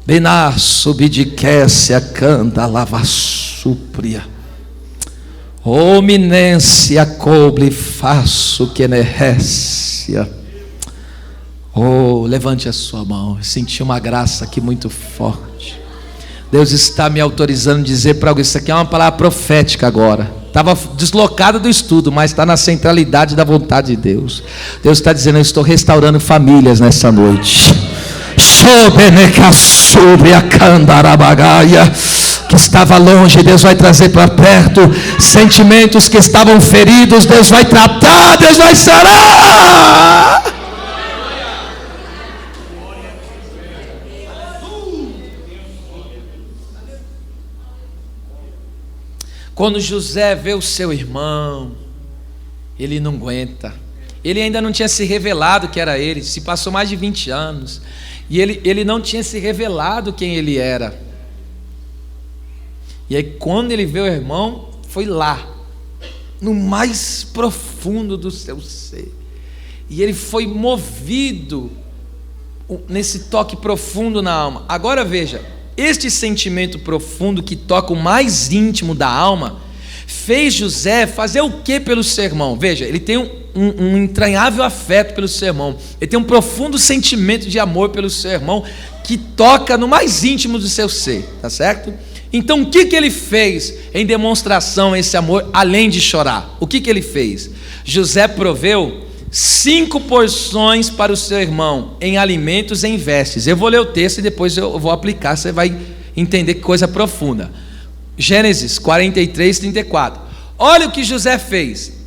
Bená subidiquécia canta lava súpria. Oh minência cobre faço que nerrécia. Oh, levante a sua mão. Eu senti uma graça aqui muito forte. Deus está me autorizando a dizer para alguém, isso aqui é uma palavra profética agora. Estava deslocada do estudo, mas está na centralidade da vontade de Deus. Deus está dizendo, eu estou restaurando famílias nessa noite. Sobre a candarabagaia, que estava longe, Deus vai trazer para perto. Sentimentos que estavam feridos, Deus vai tratar, Deus vai sarar. Quando José vê o seu irmão, ele não aguenta. Ele ainda não tinha se revelado que era ele. Se passou mais de 20 anos. E ele não tinha se revelado quem ele era. E aí quando ele vê o irmão, foi lá. no mais profundo do seu ser. E ele foi movido nesse toque profundo na alma. Agora veja, este sentimento profundo que toca o mais íntimo da alma fez José fazer o que pelo seu irmão? Veja, ele tem um entranhável afeto pelo seu irmão, ele tem um profundo sentimento de amor pelo seu irmão que toca no mais íntimo do seu ser, tá certo? Então o que ele fez em demonstração a esse amor, além de chorar? O que ele fez? José proveu 5 porções para o seu irmão, em alimentos e em vestes. Eu vou ler o texto e depois eu vou aplicar, você vai entender que coisa profunda. Gênesis 43, 34. Olha o que José fez.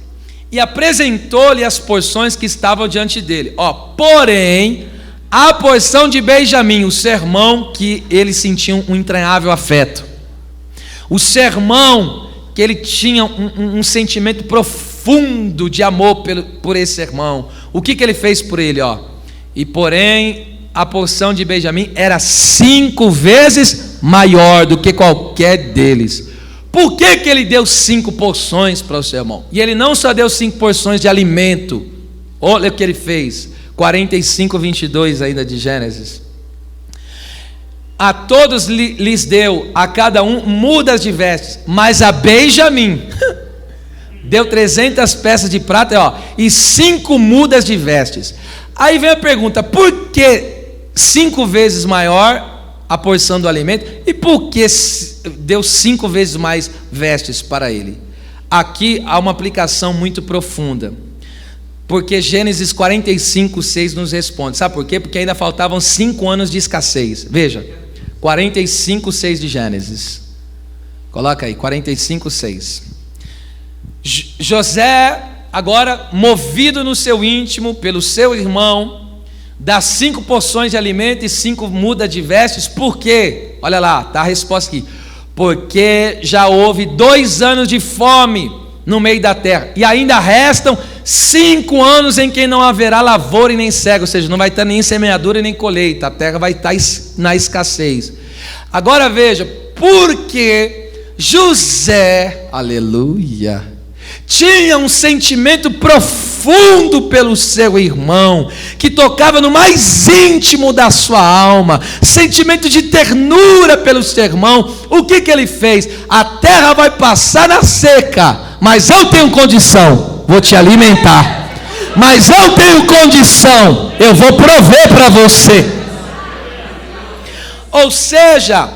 E apresentou-lhe as porções que estavam diante dele. Porém, a porção de Benjamim, o seu irmão, que ele sentia um entranhável afeto. O seu irmão, que ele tinha um sentimento profundo de amor por esse irmão. O que ele fez por ele? E porém, a porção de Benjamim era 5 vezes maior do que qualquer deles. Por que ele deu 5 porções para o seu irmão? E ele não só deu 5 porções de alimento. Olha o que ele fez. 45, 22 ainda de Gênesis. A todos lhes deu, a cada um, mudas de vestes, mas a Benjamim deu 300 peças de prata e 5 mudas de vestes. Aí vem a pergunta, por que 5 vezes maior a porção do alimento, e por que deu 5 vezes mais vestes para ele? Aqui há uma aplicação muito profunda, porque Gênesis 45, 6 nos responde. Sabe por quê? Porque ainda faltavam 5 anos de escassez. Veja, 45, 6 de Gênesis. Coloca aí, 45, 6. José, agora movido no seu íntimo pelo seu irmão, dá 5 porções de alimento e 5 mudas de vestes. Por quê? Olha lá, está a resposta aqui. Porque já houve 2 anos de fome no meio da terra, e ainda restam 5 anos em que não haverá lavoura e nem cega, ou seja, não vai estar nem semeadura e nem colheita, a terra vai estar na escassez. Agora veja, porque José, aleluia, tinha um sentimento profundo pelo seu irmão, que tocava no mais íntimo da sua alma, sentimento de ternura pelo seu irmão. O que ele fez? A terra vai passar na seca, mas eu tenho condição, vou te alimentar. Mas eu tenho condição, eu vou prover para você. Ou seja,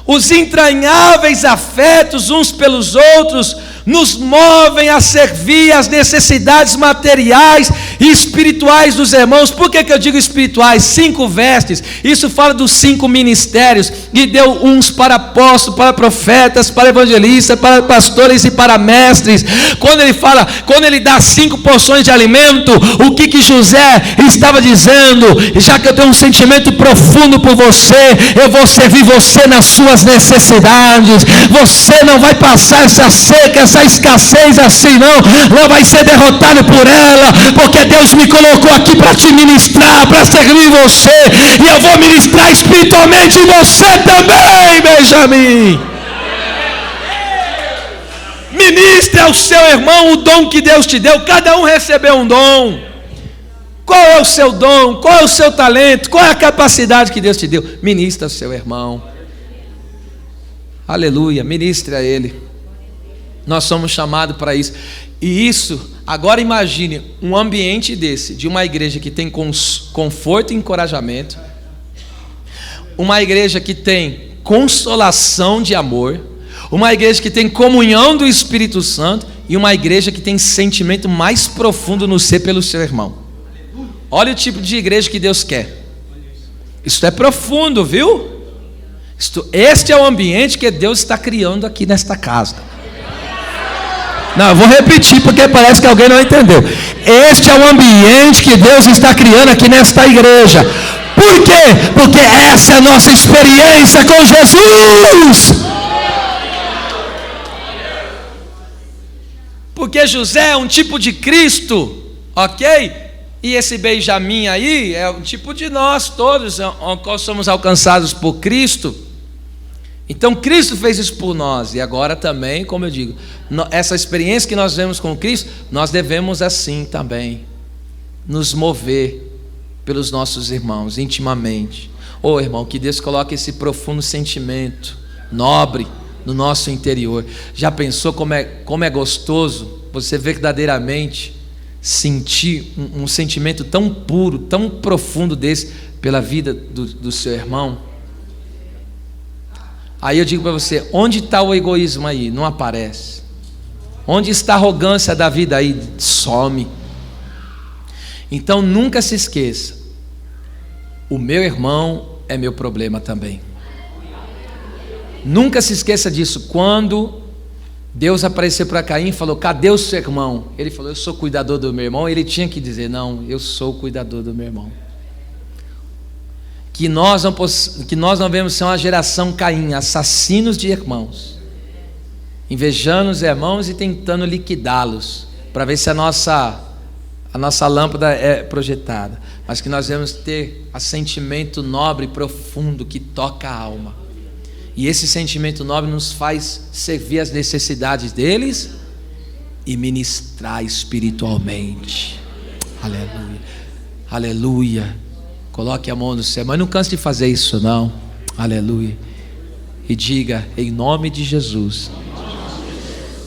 os entranháveis afetos uns pelos outros nos movem a servir às necessidades materiais e espirituais dos irmãos. Por que eu digo espirituais? 5 vestes, isso fala dos 5 ministérios, e deu uns para apóstolos, para profetas, para evangelistas, para pastores e para mestres. Quando ele dá 5 porções de alimento, o que José estava dizendo? Já que eu tenho um sentimento profundo por você, eu vou servir você nas suas necessidades. Você não vai passar essa seca, essa escassez assim, não vai ser derrotado por ela, porque Deus me colocou aqui para te ministrar, para servir você, e eu vou ministrar espiritualmente em você também, Benjamim. Ministre ao seu irmão o dom que Deus te deu. Cada um recebeu um dom. Qual é o seu dom? Qual é o seu talento? Qual é a capacidade que Deus te deu? Ministre ao seu irmão. Aleluia, ministre a ele. Nós somos chamados para isso. E isso, agora imagine um ambiente desse, de uma igreja que tem conforto e encorajamento, uma igreja que tem consolação de amor, uma igreja que tem comunhão do Espírito Santo, e uma igreja que tem sentimento mais profundo no ser pelo seu irmão. Olha o tipo de igreja que Deus quer. Isso é profundo, viu? Este é o ambiente que Deus está criando aqui nesta casa. Não, eu vou repetir porque parece que alguém não entendeu. Este é o ambiente que Deus está criando aqui nesta igreja. Por quê? Porque essa é a nossa experiência com Jesus. Porque José é um tipo de Cristo, ok? E esse Benjamim aí é um tipo de nós todos, qual somos alcançados por Cristo. Então Cristo fez isso por nós, e agora também, como eu digo, essa experiência que nós vemos com Cristo, nós devemos assim também nos mover pelos nossos irmãos intimamente. Irmão, que Deus coloque esse profundo sentimento nobre no nosso interior. Já pensou como é gostoso você verdadeiramente sentir um sentimento tão puro, tão profundo desse pela vida do seu irmão? Aí eu digo para você, onde está o egoísmo aí? Não aparece. Onde está a arrogância da vida aí? Some. Então nunca se esqueça, o meu irmão é meu problema também. Nunca se esqueça disso. Quando Deus apareceu para Caim e falou: cadê o seu irmão? Ele falou: eu sou cuidador do meu irmão. Ele tinha que dizer: não, eu sou o cuidador do meu irmão. Que nós não devemos ser uma geração Caim, assassinos de irmãos, invejando os irmãos e tentando liquidá-los, para ver se a nossa lâmpada é projetada. Mas que nós devemos ter um sentimento nobre e profundo que toca a alma. E esse sentimento nobre nos faz servir as necessidades deles e ministrar espiritualmente. Aleluia. Aleluia. Coloque a mão no céu, mas não canse de fazer isso não. Aleluia. E diga: em nome de Jesus,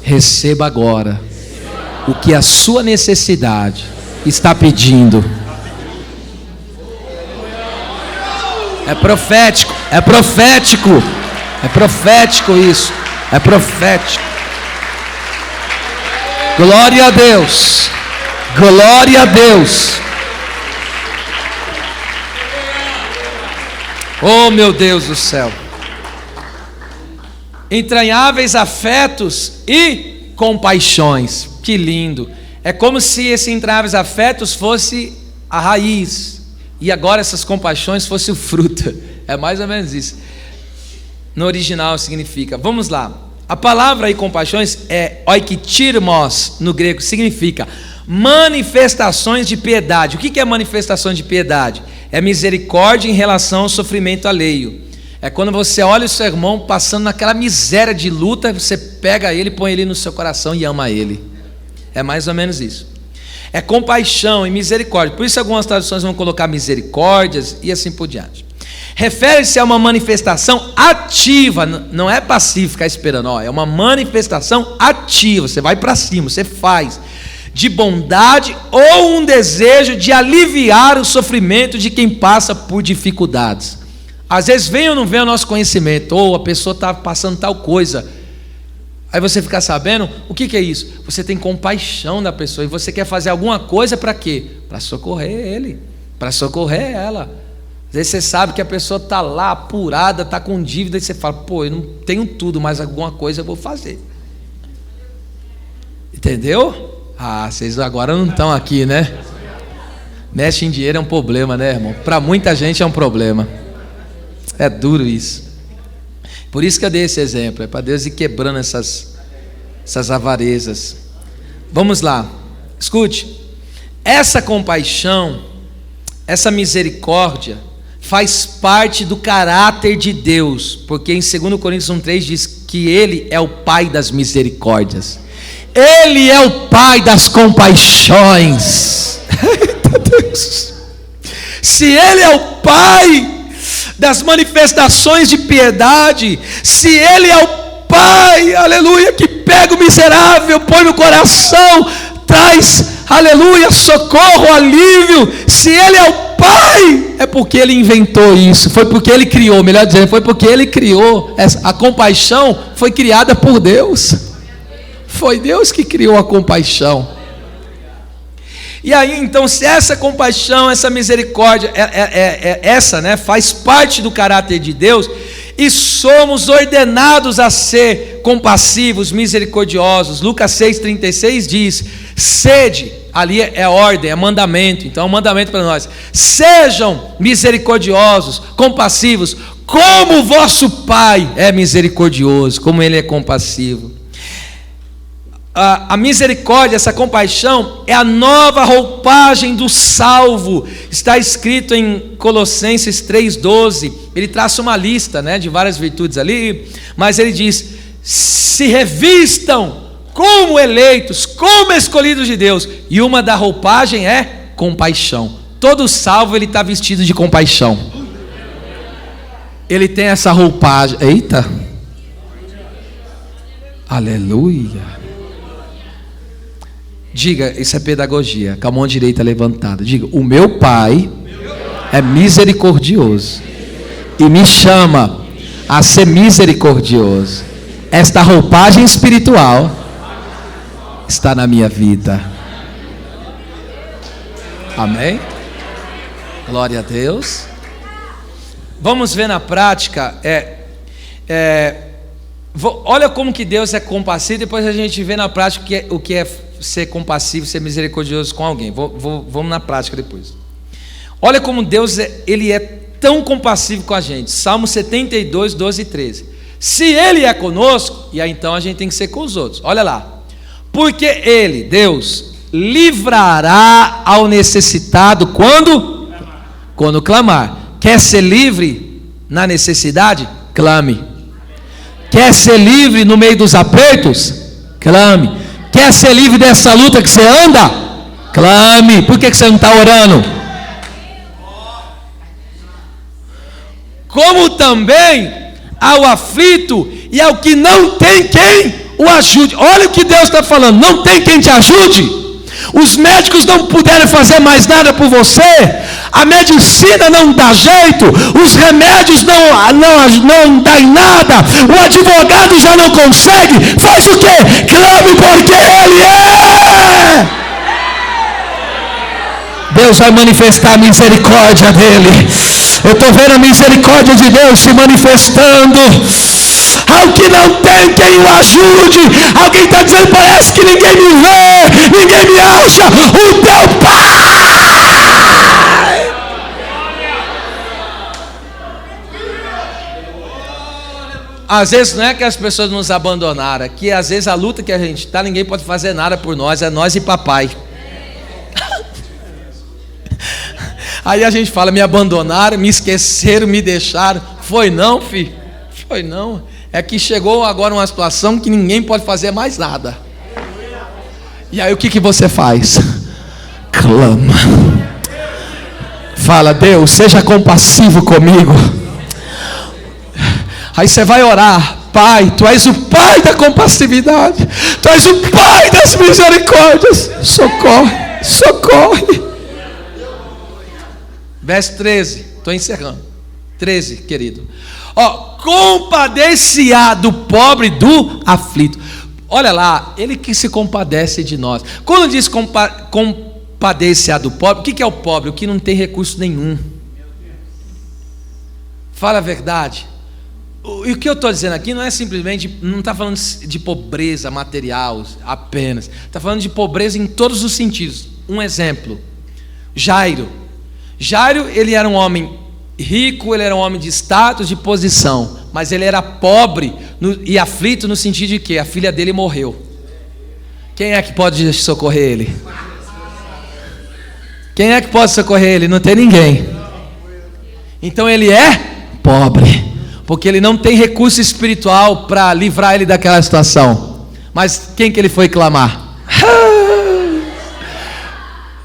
receba agora o que a sua necessidade está pedindo. É profético, é profético, é profético isso, é profético. Glória a Deus, glória a Deus. Oh meu Deus do céu. Entranháveis afetos e compaixões. Que lindo. É como se esses entranháveis afetos fosse a raiz, e agora essas compaixões fosse o fruto. É mais ou menos isso. No original significa, vamos lá, a palavra aí compaixões é oiktirmos no grego, significa manifestações de piedade. O que é manifestações de piedade? É misericórdia em relação ao sofrimento alheio. É quando você olha o seu irmão passando naquela miséria de luta, você pega ele, põe ele no seu coração e ama ele. É mais ou menos isso. É compaixão e misericórdia. Por isso algumas traduções vão colocar misericórdias e assim por diante. Refere-se a uma manifestação ativa, não é passiva, ficar esperando. É uma manifestação ativa, você vai para cima, você faz, de bondade ou um desejo de aliviar o sofrimento de quem passa por dificuldades. Às vezes vem ou não vem o nosso conhecimento, ou a pessoa está passando tal coisa, aí você fica sabendo, o que é isso? Você tem compaixão da pessoa, e você quer fazer alguma coisa para quê? Para socorrer ele, para socorrer ela. Às vezes você sabe que a pessoa está lá apurada, está com dívida, e você fala: pô, eu não tenho tudo, mas alguma coisa eu vou fazer. Entendeu? Vocês agora não estão aqui, né? Mexe em dinheiro é um problema, né, irmão? Para muita gente é um problema. É duro isso. Por isso que eu dei esse exemplo. É para Deus ir quebrando essas avarezas. Vamos lá. Escute. Essa compaixão, essa misericórdia, faz parte do caráter de Deus. Porque em 2 Coríntios 1,3 diz que Ele é o Pai das misericórdias. Ele é o Pai das compaixões. Eita Deus. Se Ele é o Pai das manifestações de piedade, se Ele é o Pai, aleluia, que pega o miserável, põe no coração, traz, aleluia, socorro, alívio, se Ele é o Pai, é porque Ele inventou isso, foi porque Ele criou, melhor dizendo, foi porque Ele criou. A compaixão foi criada por Deus. Foi Deus que criou a compaixão. E aí então, se essa compaixão, essa misericórdia, faz parte do caráter de Deus, e somos ordenados a ser compassivos, misericordiosos. Lucas 6,36 diz: sede, ali é ordem, é mandamento, então é um mandamento para nós: sejam misericordiosos, compassivos, como o vosso Pai é misericordioso, como Ele é compassivo. a misericórdia, essa compaixão, é a nova roupagem do salvo. Está escrito em Colossenses 3,12. Ele traça uma lista, né, de várias virtudes ali, mas ele diz: se revistam como eleitos, como escolhidos de Deus. E uma da roupagem é compaixão. Todo salvo, ele está vestido de compaixão. Ele tem essa roupagem. Eita! Aleluia! Diga, isso é pedagogia, com a mão direita levantada. Diga: o meu Pai é misericordioso e me chama a ser misericordioso. Esta roupagem espiritual está na minha vida. Amém? Glória a Deus. Vamos ver na prática. Olha como que Deus é compassivo. Depois a gente vê na prática o que é ser compassivo, ser misericordioso com alguém. Vamos na prática depois. Olha como Deus ele é tão compassivo com a gente. Salmo 72, 12 e 13. Se Ele é conosco, e aí então a gente tem que ser com os outros. Olha lá. Porque Ele, Deus, livrará ao necessitado quando clamar. Quer ser livre na necessidade? Clame. Quer ser livre no meio dos apertos? Clame. Quer ser livre dessa luta que você anda? Clame. Por que você não está orando? Como também ao aflito e ao que não tem quem o ajude. Olha o que Deus está falando: não tem quem te ajude. Os médicos não puderam fazer mais nada por você. A medicina não dá jeito. Os remédios não dá em nada. O advogado já não consegue. Faz o quê? Clame, porque Ele é. Deus vai manifestar a misericórdia dEle. Eu estou vendo a misericórdia de Deus se manifestando. Ao que não tem quem o ajude. Alguém está dizendo: parece que ninguém me vê, ninguém me acha. O teu Pai. Às vezes não é que as pessoas nos abandonaram, é que às vezes a luta que a gente está, ninguém pode fazer nada por nós, é nós e papai. Aí a gente fala: me abandonaram, me esqueceram, me deixaram. Foi não, filho? Foi não. É que chegou agora uma situação que ninguém pode fazer mais nada. E aí o que você faz? Clama. Fala: Deus, seja compassivo comigo. Aí você vai orar: Pai, Tu és o Pai da compassividade, Tu és o Pai das misericórdias. Socorre, socorre. Verso 13, estou encerrando. 13, querido. Compadece-a do pobre, do aflito. Olha lá, Ele que se compadece de nós. Quando diz compadece-a do pobre, o que é o pobre? O que não tem recurso nenhum. Fala a verdade. E o que eu estou dizendo aqui não é simplesmente, não está falando de pobreza material apenas. Está falando de pobreza em todos os sentidos. Um exemplo: Jairo, ele era um homem rico, ele era um homem de status, de posição, mas ele era pobre e aflito no sentido de que a filha dele morreu. Quem é que pode socorrer ele? Quem é que pode socorrer ele? Não tem ninguém. Então ele é pobre, porque ele não tem recurso espiritual para livrar ele daquela situação. Mas quem que ele foi clamar?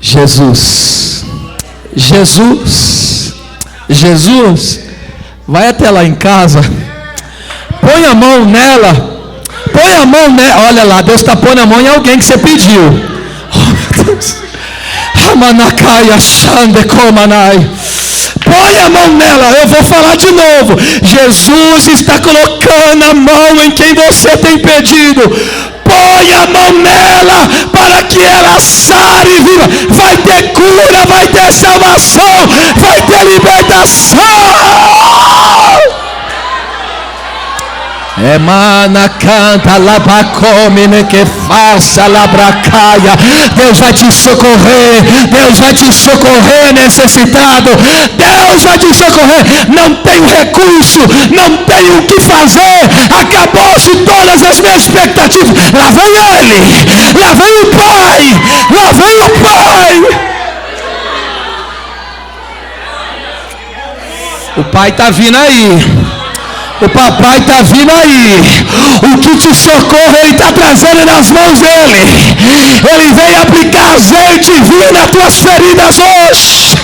Jesus. Vai até lá em casa, põe a mão nela. Olha lá, Deus está pondo a mão em alguém que você pediu. Oh, meu Deus. Põe a mão nela. Eu vou falar de novo. Jesus está colocando a mão em quem você tem pedido. Põe a mão nela para que ela sare e viva. Vai ter cura, vai ter salvação, vai ter libertação. Emana canta labacomine que faça labracaia. Deus vai te socorrer. Deus vai te socorrer, necessitado. Deus vai te socorrer. Não tenho recurso, não tenho o que fazer. Acabou-se todas as minhas expectativas. Lá vem Ele. Lá vem o Pai. Lá vem o Pai. O Pai está vindo aí. O papai está vindo aí. O que te socorre Ele está trazendo nas mãos dEle. Ele veio aplicar azeite e vinho nas tuas feridas hoje.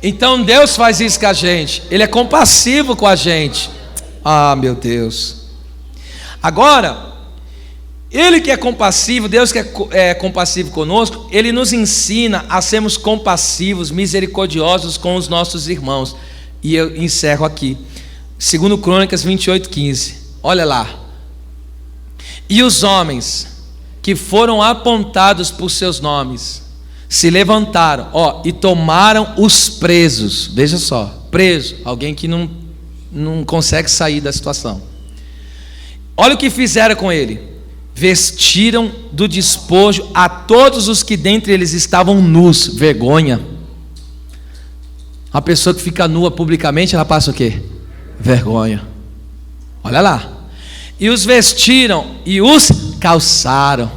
Então Deus faz isso com a gente. Ele é compassivo com a gente. Ah, meu Deus. Agora, Ele que é compassivo, Deus que é compassivo conosco, Ele nos ensina a sermos compassivos, misericordiosos com os nossos irmãos. E eu encerro aqui. 2 Crônicas 28:15. Olha lá. E os homens que foram apontados por seus nomes se levantaram, e tomaram os presos. Veja só, preso, alguém que não consegue sair da situação. Olha o que fizeram com ele. Vestiram do despojo a todos os que dentre eles estavam nus. Vergonha. A pessoa que fica nua publicamente, ela passa o quê? Vergonha. Olha lá. E os vestiram e os calçaram.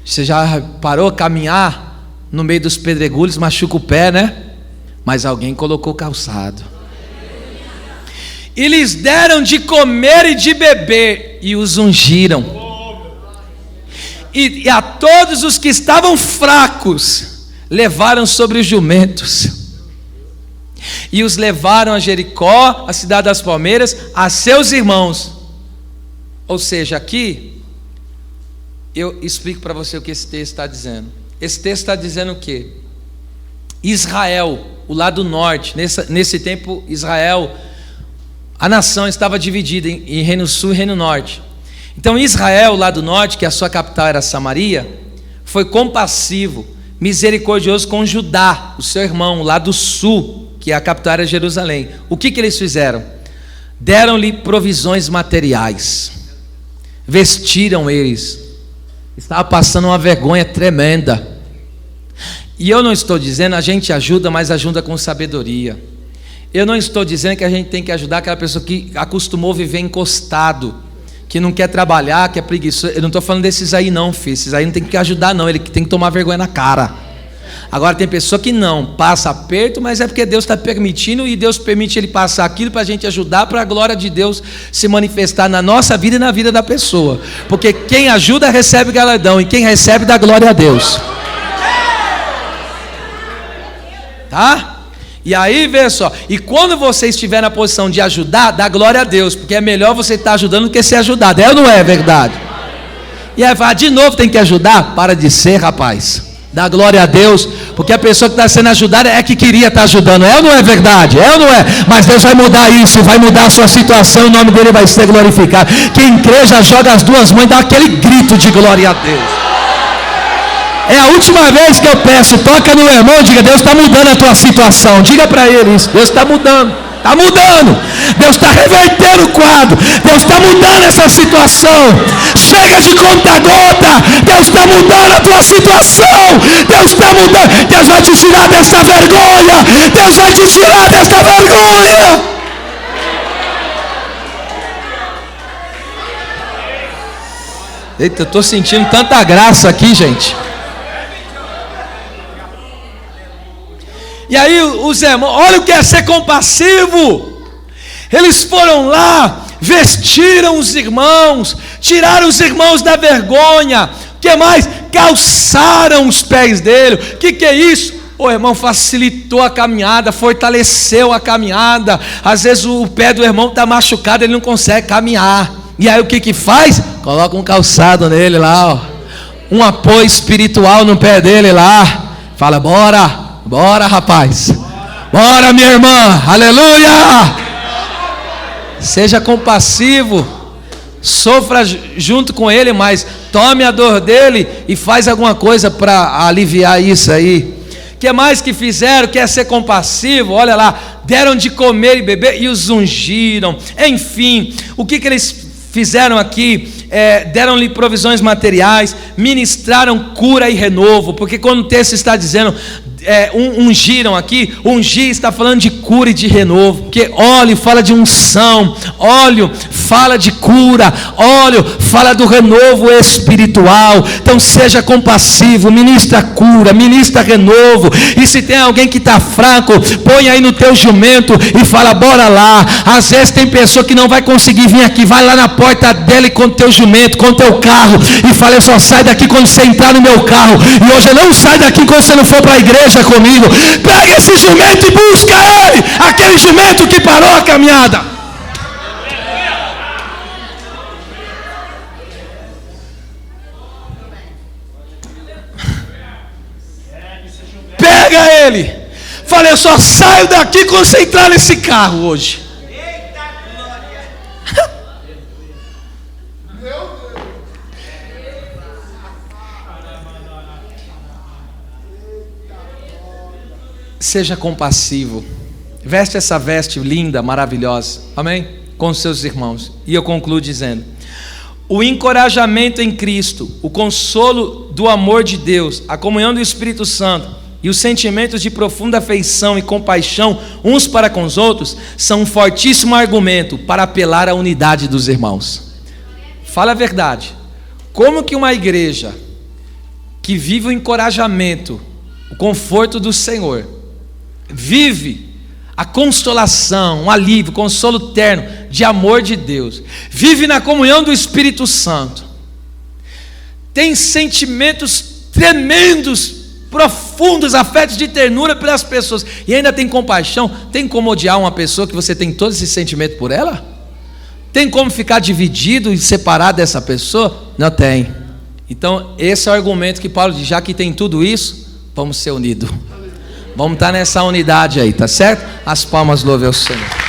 Você já parou a caminhar no meio dos pedregulhos, machuca o pé, né? Mas alguém colocou calçado. E lhes deram de comer e de beber e os ungiram. E a todos os que estavam fracos levaram sobre os jumentos e os levaram a Jericó, a cidade das palmeiras, a seus irmãos. Ou seja, aqui eu explico para você o que esse texto está dizendo. Esse texto está dizendo o quê? Israel, o lado norte, nesse tempo Israel, a nação estava dividida em reino sul e reino norte. Então Israel, lá do norte, que a sua capital era Samaria, foi compassivo, misericordioso com Judá, o seu irmão, lá do sul, que a capital era Jerusalém. O que eles fizeram? Deram-lhe provisões materiais, vestiram eles. Estava passando uma vergonha tremenda. E eu não estou dizendo a gente ajuda, mas ajuda com sabedoria. Eu não estou dizendo que a gente tem que ajudar aquela pessoa que acostumou a viver encostado, que não quer trabalhar, que é preguiçoso. Eu não estou falando desses aí não, filho. Esses aí não tem que ajudar não, ele tem que tomar vergonha na cara. Agora tem pessoa que não, passa aperto, mas é porque Deus está permitindo, e Deus permite ele passar aquilo para a gente ajudar, para a glória de Deus se manifestar na nossa vida e na vida da pessoa. Porque quem ajuda recebe galardão, e quem recebe dá glória a Deus. Tá? E aí, vê só, e quando você estiver na posição de ajudar, dá glória a Deus, porque é melhor você estar ajudando do que ser ajudado, é ou não é verdade? E aí fala, de novo tem que ajudar? Para de ser, rapaz, dá glória a Deus, porque a pessoa que está sendo ajudada é que queria estar ajudando, é ou não é verdade? É ou não é? Mas Deus vai mudar isso, vai mudar a sua situação, o nome dele vai ser glorificado. Quem crê já joga as duas mãos e dá aquele grito de glória a Deus. É a última vez que eu peço, toca no meu irmão, diga, Deus está mudando a tua situação, diga para ele isso, Deus está mudando, Deus está revertendo o quadro, Deus está mudando essa situação, chega de conta-gota, Deus está mudando a tua situação, Deus está mudando, Deus vai te tirar dessa vergonha, Deus vai te tirar dessa vergonha. Eita, eu estou sentindo tanta graça aqui, gente. E aí os irmãos, olha o que é ser compassivo. Eles foram lá, vestiram os irmãos, tiraram os irmãos da vergonha. O que mais? Calçaram os pés dele. O que é isso? O irmão facilitou a caminhada, fortaleceu a caminhada. Às vezes o pé do irmão está machucado, ele não consegue caminhar. E aí o que faz? Coloca um calçado nele lá, um apoio espiritual no pé dele lá. Fala, bora rapaz, bora minha irmã, aleluia. Seja compassivo, sofra junto com ele, mas tome a dor dele e faz alguma coisa para aliviar isso aí. que mais que fizeram? Quer ser compassivo? Olha lá, deram de comer e beber e os ungiram. Enfim, o que eles fizeram aqui? Deram-lhe provisões materiais, ministraram cura e renovo, porque quando o texto está dizendo ungiram aqui, ungir está falando de cura e de renovo, porque óleo fala de unção, óleo fala de cura, óleo fala do renovo espiritual. Então seja compassivo, ministra cura, ministra renovo, e se tem alguém que está fraco, põe aí no teu jumento e fala, bora lá. Às vezes tem pessoa que não vai conseguir vir aqui, vai lá na porta dela e com o teu jumento, com o teu carro, e fala, eu só saio daqui quando você entrar no meu carro, e hoje eu não saio daqui quando você não for para a igreja comigo. Pega esse jumento e busca ele, aquele jumento que parou a caminhada. Pega ele, fala, eu só saio daqui quando você entrar nesse carro hoje. Seja compassivo, veste essa veste linda, maravilhosa, amém? Com os seus irmãos. E eu concluo dizendo, o encorajamento em Cristo, o consolo do amor de Deus, a comunhão do Espírito Santo e os sentimentos de profunda afeição e compaixão uns para com os outros são um fortíssimo argumento para apelar à unidade dos irmãos. Fala a verdade, como que uma igreja que vive o encorajamento, o conforto do Senhor, vive a consolação, o alívio, o consolo terno de amor de Deus, vive na comunhão do Espírito Santo, tem sentimentos tremendos, profundos, afetos de ternura pelas pessoas, e ainda tem compaixão, tem como odiar uma pessoa que você tem todo esse sentimento por ela? Tem como ficar dividido e separado dessa pessoa? Não tem. Então esse é o argumento que Paulo diz, já que tem tudo isso, vamos ser unidos. Vamos estar nessa unidade aí, tá certo? As palmas louvem ao Senhor.